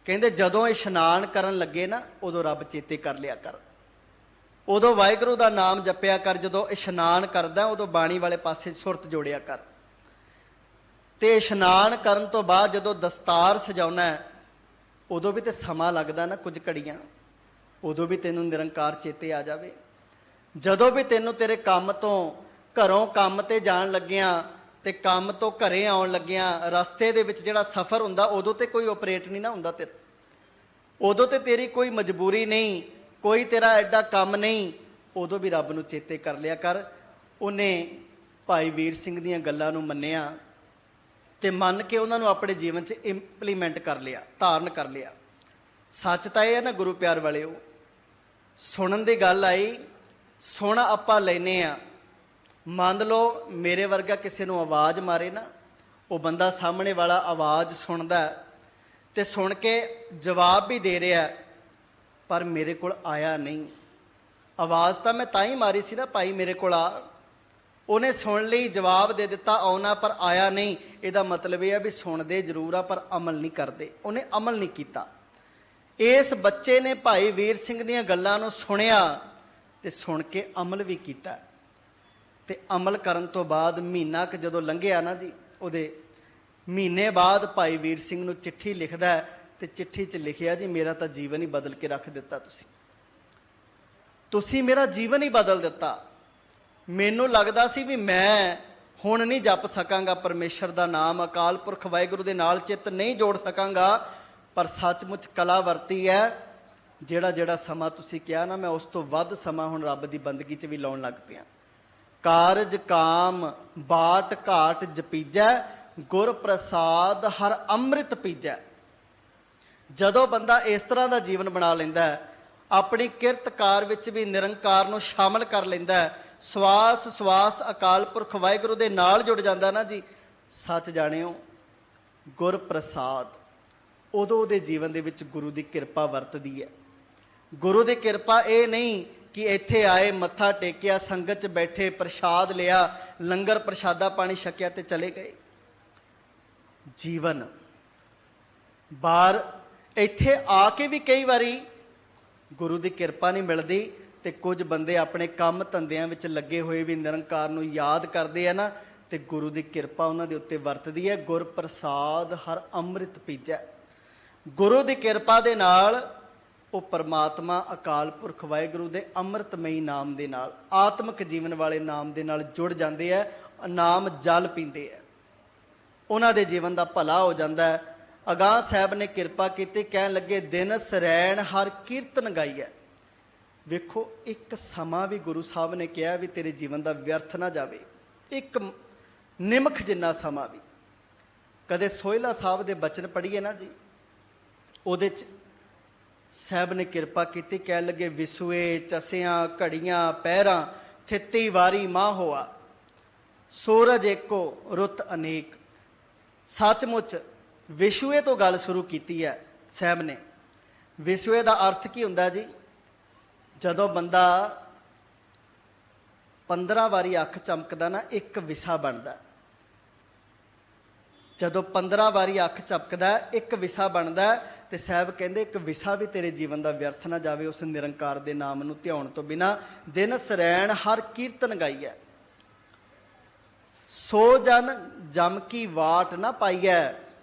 ਕਹਿੰਦੇ ਜਦੋਂ ਇਸ਼ਨਾਨ ਕਰਨ ਲੱਗੇ ਨਾ, ਉਦੋਂ ਰੱਬ ਚੇਤੇ ਕਰ ਲਿਆ ਕਰ, ਉਦੋਂ ਵਾਹਿਗੁਰੂ ਦਾ ਨਾਮ ਜਪਿਆ ਕਰ। ਜਦੋਂ ਇਸ਼ਨਾਨ ਕਰਦਾ ਉਦੋਂ ਬਾਣੀ ਵਾਲੇ ਪਾਸੇ ਸੁਰਤ ਜੋੜਿਆ ਕਰ। ਤੇ ਇਸ਼ਨਾਨ ਕਰਨ ਤੋਂ ਬਾਅਦ ਜਦੋਂ ਦਸਤਾਰ ਸਜਾਉਣਾ, ਉਦੋਂ ਵੀ ਤੇ ਸਮਾਂ ਲੱਗਦਾ ਨਾ, ਕੁਝ ਘੜੀਆਂ, ਉਦੋਂ ਵੀ ਤੈਨੂੰ ਨਿਰੰਕਾਰ ਚੇਤੇ ਆ ਜਾਵੇ। ਜਦੋਂ ਵੀ ਤੈਨੂੰ ਤੇਰੇ ਕੰਮ ਤੋਂ, ਘਰੋਂ ਕੰਮ ਤੇ ਜਾਣ ਲੱਗਿਆਂ ਤੇ ਕੰਮ ਤੋਂ ਘਰੇ ਆਉਣ ਲੱਗਿਆਂ ਰਸਤੇ ਦੇ ਵਿੱਚ ਜਿਹੜਾ ਸਫ਼ਰ ਹੁੰਦਾ, ਉਦੋਂ ਤੇ ਕੋਈ ਆਪਰੇਟ ਨਹੀਂ ਨਾ ਹੁੰਦਾ ਤੇ, ਉਦੋਂ ਤੇ ਤੇਰੀ ਕੋਈ ਮਜਬੂਰੀ ਨਹੀਂ, ਕੋਈ ਤੇਰਾ ਐਡਾ ਕੰਮ ਨਹੀਂ, ਉਦੋਂ ਵੀ ਰੱਬ ਨੂੰ ਚੇਤੇ ਕਰ ਲਿਆ ਕਰ। ਉਹਨੇ ਭਾਈ ਵੀਰ ਸਿੰਘ ਦੀਆਂ ਗੱਲਾਂ ਨੂੰ ਮੰਨਿਆ ਤੇ ਮੰਨ ਕੇ ਉਹਨਾਂ ਨੂੰ ਆਪਣੇ ਜੀਵਨ 'ਚ ਇੰਪਲੀਮੈਂਟ ਕਰ ਲਿਆ, ਧਾਰਨ ਕਰ ਲਿਆ। ਸੱਚ ਤਾਂ ਇਹ ਹੈ ਨਾ ਗੁਰੂ ਪਿਆਰ ਵਾਲਿਓ, ਸੁਣਨ ਦੀ ਗੱਲ ਆਈ, ਸੁਣ ਆਪਾਂ ਲੈਨੇ ਆ। ਮੰਨ ਲਓ ਮੇਰੇ ਵਰਗਾ ਕਿਸੇ ਨੂੰ ਆਵਾਜ਼ ਮਾਰੇ ਨਾ, ਉਹ ਬੰਦਾ ਸਾਹਮਣੇ ਵਾਲਾ ਆਵਾਜ਼ ਸੁਣਦਾ ਤੇ ਸੁਣ ਕੇ ਜਵਾਬ ਵੀ ਦੇ ਰਿਹਾ, ਪਰ ਮੇਰੇ ਕੋਲ ਆਇਆ ਨਹੀਂ। ਆਵਾਜ਼ ਤਾਂ ਮੈਂ ਤਾਂ ਹੀ ਮਾਰੀ ਸੀ ਨਾ, ਭਾਈ ਮੇਰੇ ਕੋਲ ਆ। ਉਹਨੇ ਸੁਣ ਲਈ, ਜਵਾਬ ਦੇ ਦਿੱਤਾ ਆਉਣਾ, ਪਰ ਆਇਆ ਨਹੀਂ। ਇਹਦਾ ਮਤਲਬ ਇਹ ਆ ਵੀ ਸੁਣਦੇ ਜ਼ਰੂਰ ਆ ਪਰ ਅਮਲ ਨਹੀਂ ਕਰਦੇ। ਉਹਨੇ ਅਮਲ ਨਹੀਂ ਕੀਤਾ। ਇਸ ਬੱਚੇ ਨੇ ਭਾਈ ਵੀਰ ਸਿੰਘ ਦੀਆਂ ਗੱਲਾਂ ਨੂੰ ਸੁਣਿਆ ਤੇ ਸੁਣ ਕੇ ਅਮਲ ਵੀ ਕੀਤਾ। ਤੇ ਅਮਲ ਕਰਨ ਤੋਂ ਬਾਅਦ ਮਹੀਨਾ ਕੁ ਜਦੋਂ ਲੰਘਿਆ ਨਾ ਜੀ, ਉਹਦੇ ਮਹੀਨੇ ਬਾਅਦ ਭਾਈ ਵੀਰ ਸਿੰਘ ਨੂੰ ਚਿੱਠੀ ਲਿਖਦਾ ਤੇ ਚਿੱਠੀ 'ਚ ਲਿਖਿਆ, ਜੀ ਮੇਰਾ ਤਾਂ ਜੀਵਨ ਹੀ ਬਦਲ ਕੇ ਰੱਖ ਦਿੱਤਾ ਤੁਸੀਂ ਮੇਰਾ ਜੀਵਨ ਹੀ ਬਦਲ ਦਿੱਤਾ। ਮੈਨੂੰ ਲੱਗਦਾ ਸੀ ਵੀ ਮੈਂ ਹੁਣ ਨਹੀਂ ਜਪ ਸਕਾਂਗਾ ਪਰਮੇਸ਼ਰ ਦਾ ਨਾਮ, ਅਕਾਲ ਪੁਰਖ ਵਾਹਿਗੁਰੂ ਦੇ ਨਾਲ ਚਿੱਤ ਨਹੀਂ ਜੋੜ ਸਕਾਂਗਾ, ਪਰ ਸੱਚਮੁੱਚ ਕਲਾ ਵਰਤੀ ਹੈ। ਜਿਹੜਾ ਸਮਾਂ ਤੁਸੀਂ ਕਿਹਾ ਨਾ, ਮੈਂ ਉਸ ਤੋਂ ਵੱਧ ਸਮਾਂ ਹੁਣ ਰੱਬ ਦੀ ਬੰਦਗੀ 'ਚ ਵੀ ਲਾਉਣ ਲੱਗ ਪਿਆ। ਕਾਰਜ ਕਾਮ ਬਾਟ ਘਾਟ ਜਪੀਜੈ, ਗੁਰ ਪ੍ਰਸਾਦ ਹਰ ਅੰਮ੍ਰਿਤ ਪੀਜੈ। ਜਦੋਂ ਬੰਦਾ ਇਸ ਤਰ੍ਹਾਂ ਦਾ ਜੀਵਨ ਬਣਾ ਲੈਂਦਾ, ਆਪਣੀ ਕਿਰਤਕਾਰ ਵਿੱਚ ਵੀ ਨਿਰੰਕਾਰ ਨੂੰ ਸ਼ਾਮਲ ਕਰ ਲੈਂਦਾ, ਸਵਾਸ ਸਵਾਸ ਅਕਾਲ ਪੁਰਖ ਵਾਹਿਗੁਰੂ ਦੇ ਨਾਲ ਜੁੜ ਜਾਂਦਾ ਨਾ ਜੀ, ਸੱਚ ਜਾਣਿਓ ਗੁਰ ਪ੍ਰਸਾਦ, ਉਦੋਂ ਉਹਦੇ ਜੀਵਨ ਦੇ ਵਿੱਚ ਗੁਰੂ ਦੀ ਕਿਰਪਾ ਵਰਤਦੀ ਹੈ। ਗੁਰੂ ਦੀ ਕਿਰਪਾ ਇਹ ਨਹੀਂ ਕਿ ਇੱਥੇ ਆਏ, ਮੱਥਾ ਟੇਕਿਆ, ਸੰਗਤ 'ਚ ਬੈਠੇ, ਪ੍ਰਸ਼ਾਦ ਲਿਆ, ਲੰਗਰ ਪ੍ਰਸ਼ਾਦਾ ਪਾਣੀ ਛਕਿਆ ਤੇ ਚਲੇ ਗਏ। ਜੀਵਨ ਬਾਹਰ ਇੱਥੇ ਆ ਕੇ ਵੀ ਕਈ ਵਾਰੀ ਗੁਰੂ ਦੀ ਕਿਰਪਾ ਨਹੀਂ ਮਿਲਦੀ, ਤੇ ਕੁਝ ਬੰਦੇ ਆਪਣੇ ਕੰਮ ਧੰਦਿਆਂ ਵਿੱਚ ਲੱਗੇ ਹੋਏ ਵੀ ਨਿਰੰਕਾਰ ਨੂੰ ਯਾਦ ਕਰਦੇ ਆ ਨਾ, ਤੇ ਗੁਰੂ ਦੀ ਕਿਰਪਾ ਉਹਨਾਂ ਦੇ ਉੱਤੇ ਵਰਤਦੀ ਹੈ। ਗੁਰ ਪ੍ਰਸਾਦ ਹਰ ਅੰਮ੍ਰਿਤ ਪੀਜੈ। ਗੁਰੂ ਦੀ ਕਿਰਪਾ ਦੇ ਨਾਲ ਉਹ ਪਰਮਾਤਮਾ ਅਕਾਲ ਪੁਰਖ ਵਾਹਿਗੁਰੂ ਦੇ ਅੰਮ੍ਰਿਤਮਈ ਨਾਮ ਦੇ ਨਾਲ, ਆਤਮਿਕ ਜੀਵਨ ਵਾਲੇ ਨਾਮ ਦੇ ਨਾਲ ਜੁੜ ਜਾਂਦੇ ਹੈ, ਨਾਮ ਜਲ ਪੀਂਦੇ ਹੈ, ਉਹਨਾਂ ਦੇ ਜੀਵਨ ਦਾ ਭਲਾ ਹੋ ਜਾਂਦਾ ਹੈ। ਅਗਾਂਹ ਸਾਹਿਬ ਨੇ ਕਿਰਪਾ ਕੀਤੀ, ਕਹਿਣ ਲੱਗੇ ਦਿਨ ਸਰੈਣ ਹਰ ਕੀਰਤਨ ਗਾਈਐ। ਵੇਖੋ ਇੱਕ ਸਮਾਂ ਵੀ ਗੁਰੂ ਸਾਹਿਬ ਨੇ ਕਿਹਾ ਵੀ ਤੇਰੇ ਜੀਵਨ ਦਾ ਵਿਅਰਥ ਨਾ ਜਾਵੇ, ਇੱਕ ਨਿਮਖ ਜਿੰਨਾ ਸਮਾਂ ਵੀ। ਕਦੇ ਸੋਹਿਲਾ ਸਾਹਿਬ ਦੇ ਬਚਨ ਪੜ੍ਹੀਏ ਨਾ ਜੀ, ਉਹਦੇ 'ਚ ਸਾਹਿਬ ਨੇ ਕਿਰਪਾ ਕੀਤੀ, ਕਹਿਣ ਲੱਗੇ ਵਿਸੂਏ ਚਸਿਆਂ ਘੜੀਆਂ ਪਹਿਰਾਂ ਥਿੱਤੀ ਵਾਰੀ ਮਾਹ ਹੋਆ, ਸੂਰਜ ਏਕੋ ਰੁੱਤ ਅਨੇਕ। ਸੱਚਮੁੱਚ ਵਿਸ਼ੂਏ ਤੋਂ ਗੱਲ ਸ਼ੁਰੂ ਕੀਤੀ ਹੈ ਸਾਹਿਬ ਨੇ। ਵਿਸ਼ੂਏ ਦਾ ਅਰਥ ਕੀ ਹੁੰਦਾ ਜੀ? ਜਦੋਂ ਬੰਦਾ 15 ਵਾਰੀ ਅੱਖ ਚਮਕਦਾ ਨਾ, ਇੱਕ ਵਿਸਾ ਬਣਦਾ। ਜਦੋਂ 15 ਵਾਰੀ ਅੱਖ ਚਮਕਦਾ ਇੱਕ ਵਿਸਾ ਬਣਦਾ। ਤੇ ਸਾਹਿਬ ਕਹਿੰਦੇ ਇੱਕ ਵਿਸਾ ਵੀ ਤੇਰੇ ਜੀਵਨ ਦਾ ਵਿਅਰਥ ਨਾ ਜਾਵੇ ਉਸ ਨਿਰੰਕਾਰ ਦੇ ਨਾਮ ਨੂੰ ਧਿਆਉਣ ਤੋਂ ਬਿਨਾਂ। ਦਿਨ ਸਰੈਣ ਹਰ ਕੀਰਤਨ ਗਾਈਐ, ਸੋ ਜਨ ਜਮ ਕੀ ਵਾਟ ਨਾ ਪਾਈਐ।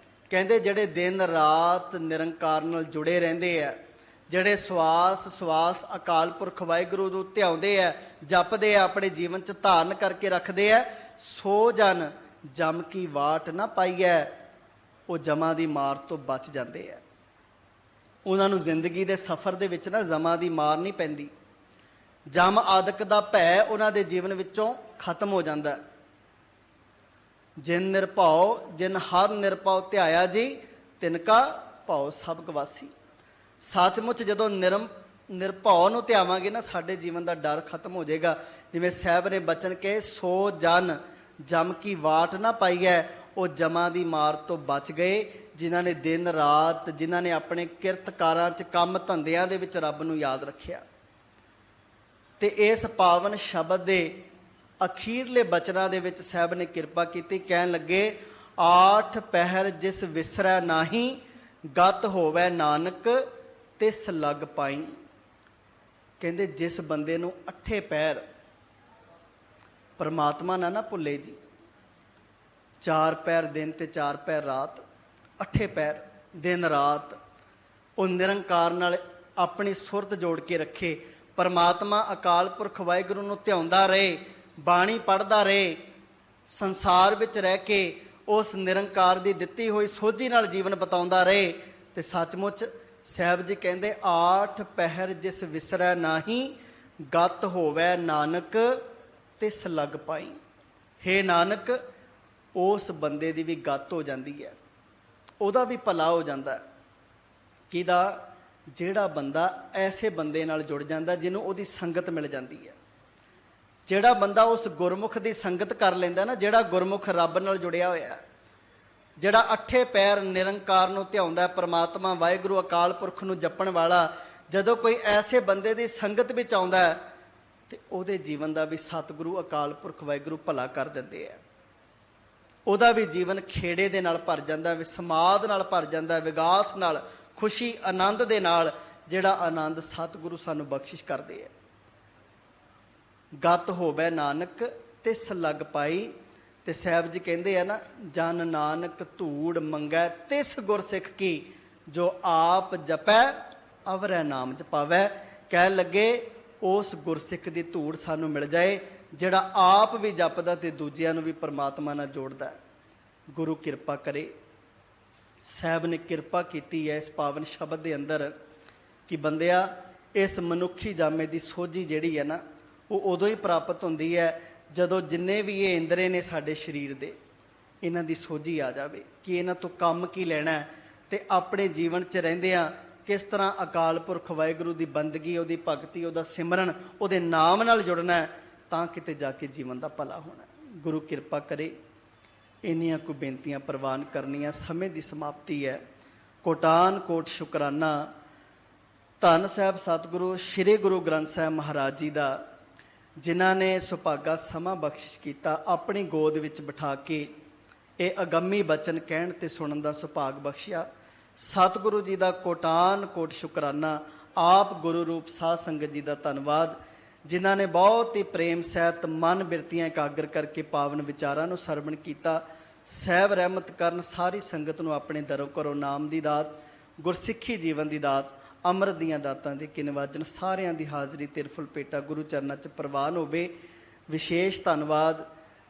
ਕਹਿੰਦੇ ਜਿਹੜੇ ਦਿਨ ਰਾਤ ਨਿਰੰਕਾਰ ਨਾਲ ਜੁੜੇ ਰਹਿੰਦੇ ਆ, ਜਿਹੜੇ ਸਵਾਸ ਅਕਾਲ ਪੁਰਖ ਵਾਹਿਗੁਰੂ ਨੂੰ ਧਿਆਉਂਦੇ ਆ, ਜਪਦੇ ਆ, ਆਪਣੇ ਜੀਵਨ 'ਚ ਧਾਰਨ ਕਰਕੇ ਰੱਖਦੇ ਆ, ਸੋ ਜਨ ਜਮ ਕੀ ਵਾਟ ਨਾ ਪਾਈਐ, ਉਹ ਜਮਾਂ ਦੀ ਮਾਰ ਤੋਂ ਬਚ ਜਾਂਦੇ ਆ। ਉਹਨਾਂ ਨੂੰ ਜ਼ਿੰਦਗੀ ਦੇ ਸਫ਼ਰ ਦੇ ਵਿੱਚ ਨਾ ਜਮਾਂ ਦੀ ਮਾਰ ਨਹੀਂ ਪੈਂਦੀ। ਜਮ ਆਦਿਕ ਦਾ ਭੈ ਉਹਨਾਂ ਦੇ ਜੀਵਨ ਵਿੱਚੋਂ ਖਤਮ ਹੋ ਜਾਂਦਾ। ਜਿਨ ਨਿਰਭਉ ਜਿਨ ਹਰ ਨਿਰਭਉ ਧਿਆਇਆ ਜੀ, ਤਿਨਕਾ ਭਉ ਸਭ ਗਵਾਸੀ। ਸੱਚਮੁੱਚ ਜਦੋਂ ਨਿਰਭਉ ਨੂੰ ਧਿਆਵਾਂਗੇ ਨਾ, ਸਾਡੇ ਜੀਵਨ ਦਾ ਡਰ ਖਤਮ ਹੋ ਜਾਏਗਾ। ਜਿਵੇਂ ਸਾਹਿਬ ਨੇ ਬਚਨ ਕਹੇ, ਸੋ ਜਨ ਜਮ ਕੀ ਵਾਟ ਨਾ ਪਾਈ ਹੈ, ਉਹ ਜਮਾਂ ਦੀ ਮਾਰ ਤੋਂ ਬਚ ਗਏ, ਜਿਨ੍ਹਾਂ ਨੇ ਦਿਨ ਰਾਤ, ਜਿਨ੍ਹਾਂ ਨੇ ਆਪਣੇ ਕਿਰਤਕਾਰਾਂ 'ਚ ਕੰਮ ਧੰਦਿਆਂ ਦੇ ਵਿੱਚ ਰੱਬ ਨੂੰ ਯਾਦ ਰੱਖਿਆ। ਤੇ ਇਸ ਪਾਵਨ ਸ਼ਬਦ ਦੇ ਅਖੀਰਲੇ ਬਚਨਾਂ ਦੇ ਵਿੱਚ ਸਾਹਿਬ ਨੇ ਕਿਰਪਾ ਕੀਤੀ, ਕਹਿਣ ਲੱਗੇ ਆਠ ਪਹਿਰ ਜਿਸ ਵਿਸਰੈ ਨਾਹੀ, ਗਤ ਹੋਵੈ ਨਾਨਕ ਤਿਸ ਲਗ ਪਾਈ। ਕਹਿੰਦੇ ਜਿਸ ਬੰਦੇ ਨੂੰ 8 ਪਹਿਰ ਪਰਮਾਤਮਾ ਨਾ ਭੁੱਲੇ ਜੀ, 4 ਪਹਿਰ ਦਿਨ ਤੇ 4 ਪਹਿਰ ਰਾਤ, 8 ਪਹਿਰ ਦਿਨ ਰਾਤ ਉਹ ਨਿਰੰਕਾਰ ਨਾਲ ਆਪਣੀ ਸੁਰਤ ਜੋੜ ਕੇ ਰੱਖੇ, ਪਰਮਾਤਮਾ ਅਕਾਲ ਪੁਰਖ ਵਾਹਿਗੁਰੂ ਨੂੰ ਧਿਆਉਂਦਾ ਰਹੇ, ਬਾਣੀ ਪੜ੍ਹਦਾ ਰਹੇ, ਸੰਸਾਰ ਵਿੱਚ ਰਹਿ ਕੇ ਉਸ ਨਿਰੰਕਾਰ ਦੀ ਦਿੱਤੀ ਹੋਈ ਸੋਝੀ ਨਾਲ ਜੀਵਨ ਬਿਤਾਉਂਦਾ ਰਹੇ। ਤੇ ਸੱਚਮੁੱਚ ਸਾਹਿਬ ਜੀ ਕਹਿੰਦੇ ਆਠ ਪਹਿਰ ਜਿਸ ਵਿਸਰੈ ਨਾਹੀ, ਗਤ ਹੋਵੈ ਨਾਨਕ ਤਿਸ ਲਗ ਪਾਈ। ਹੇ ਨਾਨਕ, ਉਸ ਬੰਦੇ ਦੀ ਵੀ ਗਤ ਹੋ ਜਾਂਦੀ ਹੈ, ਉਹਦਾ ਵੀ ਭਲਾ ਹੋ ਜਾਂਦਾ। ਕਿਹਦਾ? ਜਿਹੜਾ ਬੰਦਾ ਐਸੇ ਬੰਦੇ ਨਾਲ ਜੁੜ ਜਾਂਦਾ ਜਿਹਨੂੰ ਉਹਦੀ ਸੰਗਤ ਮਿਲ ਜਾਂਦੀ ਹੈ। ਜਿਹੜਾ ਬੰਦਾ ਉਸ ਗੁਰਮੁਖ ਦੀ ਸੰਗਤ ਕਰ ਲੈਂਦਾ ਨਾ, ਜਿਹੜਾ ਗੁਰਮੁਖ ਰੱਬ ਨਾਲ ਜੁੜਿਆ ਹੋਇਆ, ਜਿਹੜਾ 8 ਪਹਿਰ ਨਿਰੰਕਾਰ ਨੂੰ ਧਿਆਉਂਦਾ, ਪਰਮਾਤਮਾ ਵਾਹਿਗੁਰੂ ਅਕਾਲ ਪੁਰਖ ਨੂੰ ਜਪਣ ਵਾਲਾ, ਜਦੋਂ ਕੋਈ ਐਸੇ ਬੰਦੇ ਦੀ ਸੰਗਤ ਵਿੱਚ ਆਉਂਦਾ ਤੇ ਉਹਦੇ ਜੀਵਨ ਦਾ ਵੀ ਸਤਿਗੁਰੂ ਅਕਾਲ ਪੁਰਖ ਵਾਹਿਗੁਰੂ ਭਲਾ ਕਰ ਦਿੰਦੇ ਆ। ਉਹਦਾ ਵੀ ਜੀਵਨ ਖੇੜੇ ਦੇ ਨਾਲ ਭਰ ਜਾਂਦਾ, ਵਿਸਮਾਦ ਨਾਲ ਭਰ ਜਾਂਦਾ, ਵਿਗਾਸ ਨਾਲ, ਖੁਸ਼ੀ ਆਨੰਦ ਦੇ ਨਾਲ, ਜਿਹੜਾ ਆਨੰਦ ਸਤਿਗੁਰੂ ਸਾਨੂੰ ਬਖਸ਼ਿਸ਼ ਕਰਦੇ ਆ। ਗਤ ਹੋਵੈ ਨਾਨਕ ਤਿਸ ਲਗ ਪਾਈ। ਤੇ ਸਾਹਿਬ ਜੀ ਕਹਿੰਦੇ ਆ ਨਾ, ਜਨ ਨਾਨਕ ਧੂੜ ਮੰਗੈ ਤਿਸ ਗੁਰਸਿੱਖ ਕੀ, ਜੋ ਆਪ ਜਪੈ ਅਵਰੈ ਨਾਮ ਜਪਾਵੈ। ਕਹਿਣ ਲੱਗੇ ਉਸ ਗੁਰਸਿੱਖ ਦੀ ਧੂੜ ਸਾਨੂੰ ਮਿਲ ਜਾਏ, ਜਿਹੜਾ ਆਪ ਵੀ ਜਪਦਾ ਤੇ ਦੂਜਿਆਂ ਨੂੰ ਵੀ ਪਰਮਾਤਮਾ ਨਾਲ ਜੋੜਦਾ। ਗੁਰੂ ਕਿਰਪਾ ਕਰੇ। ਸਾਹਿਬ ਨੇ ਕਿਰਪਾ ਕੀਤੀ ਹੈ ਇਸ ਪਾਵਨ ਸ਼ਬਦ ਦੇ ਅੰਦਰ ਕਿ ਬੰਦਿਆ, ਇਸ ਮਨੁੱਖੀ ਜਾਮੇ ਦੀ ਸੋਝੀ ਜਿਹੜੀ ਹੈ ਨਾ, ਉਹ ਉਦੋਂ ਹੀ ਪ੍ਰਾਪਤ ਹੁੰਦੀ ਹੈ ਜਦੋਂ ਜਿੰਨੇ ਵੀ ਇਹ ਇੰਦਰੇ ਨੇ ਸਾਡੇ ਸਰੀਰ ਦੇ, ਇਹਨਾਂ ਦੀ ਸੋਝੀ ਆ ਜਾਵੇ ਕਿ ਇਹਨਾਂ ਤੋਂ ਕੰਮ ਕੀ ਲੈਣਾ ਤੇ ਆਪਣੇ ਜੀਵਨ 'ਚ ਰਹਿੰਦਿਆਂ ਕਿਸ ਤਰ੍ਹਾਂ ਅਕਾਲ ਪੁਰਖ ਵਾਹਿਗੁਰੂ ਦੀ ਬੰਦਗੀ, ਉਹਦੀ ਭਗਤੀ, ਉਹਦਾ ਸਿਮਰਨ, ਉਹਦੇ ਨਾਮ ਨਾਲ ਜੁੜਨਾ, ਤਾਂ ਕਿਤੇ ਜਾ ਕੇ ਜੀਵਨ ਦਾ ਭਲਾ ਹੋਣਾ। ਗੁਰੂ ਕਿਰਪਾ ਕਰੇ। ਇੰਨੀਆਂ ਕੁ ਬੇਨਤੀਆਂ ਪ੍ਰਵਾਨ ਕਰਨੀਆਂ। ਸਮੇਂ ਦੀ ਸਮਾਪਤੀ ਹੈ। ਕੋਟਾਨ ਕੋਟ ਸ਼ੁਕਰਾਨਾ ਧੰਨ ਸਾਹਿਬ ਸਤਿਗੁਰੂ ਸ੍ਰੀ ਗੁਰੂ ਗ੍ਰੰਥ ਸਾਹਿਬ ਮਹਾਰਾਜ ਜੀ ਦਾ, ਜਿਨ੍ਹਾਂ ਨੇ ਸੁਭਾਗਾ ਸਮਾਂ ਬਖਸ਼ਿਸ਼ ਕੀਤਾ, ਆਪਣੀ ਗੋਦ ਵਿੱਚ ਬਿਠਾ ਕੇ ਇਹ ਅਗੰਮੀ ਬਚਨ ਕਹਿਣ ਤੇ ਸੁਣਨ ਦਾ ਸੁਭਾਗ ਬਖਸ਼ਿਆ। ਸਤਿਗੁਰੂ ਜੀ ਦਾ ਕੋਟਾਨ ਕੋਟ ਸ਼ੁਕਰਾਨਾ। ਆਪ ਗੁਰੂ ਰੂਪ ਸਾਧ ਸੰਗਤ ਜੀ ਦਾ ਧੰਨਵਾਦ, ਜਿਨ੍ਹਾਂ ਨੇ ਬਹੁਤ ਹੀ ਪ੍ਰੇਮ ਸਹਿਤ ਮਨ ਬਿਰਤੀਆਂ ਇਕਾਗਰ ਕਰਕੇ ਪਾਵਨ ਵਿਚਾਰਾਂ ਨੂੰ ਸਰਵਣ ਕੀਤਾ। ਸਾਹਿਬ ਰਹਿਮਤ ਕਰਨ ਸਾਰੀ ਸੰਗਤ ਨੂੰ ਆਪਣੇ ਦਰੋਂ ਘਰੋਂ ਨਾਮ ਦੀ ਦਾਤ, ਗੁਰਸਿੱਖੀ ਜੀਵਨ ਦੀ ਦਾਤ ਅੰਮ੍ਰਿਤ ਦੀਆਂ ਦਾਤਾਂ ਦੇ ਕਿਨਵਾਜਨ ਸਾਰਿਆਂ ਦੀ ਹਾਜ਼ਰੀ ਤਿਰਫੁਲ ਪੇਟਾ ਗੁਰੂ ਚਰਨਾਂ 'ਚ ਪ੍ਰਵਾਨ ਹੋਵੇ। ਵਿਸ਼ੇਸ਼ ਧੰਨਵਾਦ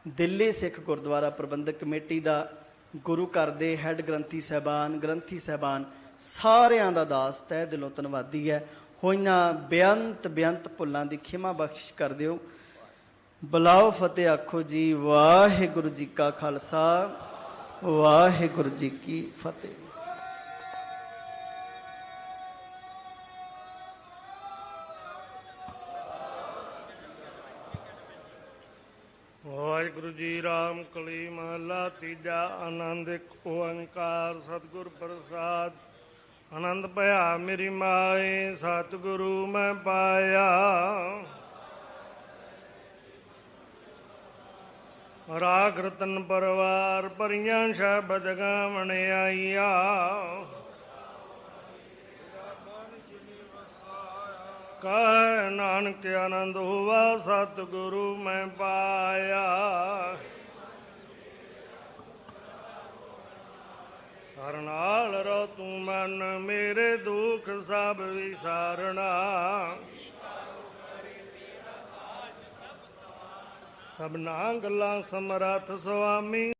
ਦਿੱਲੀ ਸਿੱਖ ਗੁਰਦੁਆਰਾ ਪ੍ਰਬੰਧਕ ਕਮੇਟੀ ਦਾ, ਗੁਰੂ ਘਰ ਦੇ ਹੈੱਡ ਗ੍ਰੰਥੀ ਸਾਹਿਬਾਨ ਸਾਰਿਆਂ ਦਾ ਦਾਸ ਤਹਿ ਦਿਲੋਂ ਧੰਨਵਾਦੀ ਹੈ। ਹੋਈਆਂ ਬੇਅੰਤ ਭੁੱਲਾਂ ਦੀ ਖਿਮਾ ਬਖਸ਼ਿਸ਼ ਕਰ ਦਿਓ। ਬੁਲਾਓ ਫਤਿਹ ਆਖੋ ਜੀ। ਵਾਹਿਗੁਰੂ ਜੀ ਕਾ ਖਾਲਸਾ, ਵਾਹਿਗੁਰੂ ਜੀ ਕੀ ਫਤਿਹ। ਵਾਹਿਗੁਰੂ ਜੀ। ਰਾਮ ਕਲੀ ਮਹੱਲਾ ਤੀਜਾ। ਆਨੰਦ ਇੱਕ ਓੰਕਾਰ ਸਤਿਗੁਰ ਪ੍ਰਸਾਦ। ਆਨੰਦ ਭਇਆ ਮੇਰੀ ਮਾਏ, ਸਤਿਗੁਰੂ ਮੈਂ ਪਾਇਆ। ਰਾਖ ਰਤਨ ਪਰਵਾਰ ਭਰੀਆਂ ਸ਼ਬਦ ਗਾਵਣ ਆਈਆ। ਕਹਿ ਨਾਨਕ ਆਨੰਦ ਹੋਵਾ ਸਤਿਗੁਰੂ ਮੈਂ ਪਾਇਆ। ਹਰ ਨਾਲ ਰੋ ਤੂੰ ਮਨ ਮੇਰੇ ਦੁੱਖ ਸਭ ਵਿਸਾਰਣਾ। ਸਭਨਾ ਗੱਲਾਂ ਸਮਰੱਥ ਸੁਆਮੀ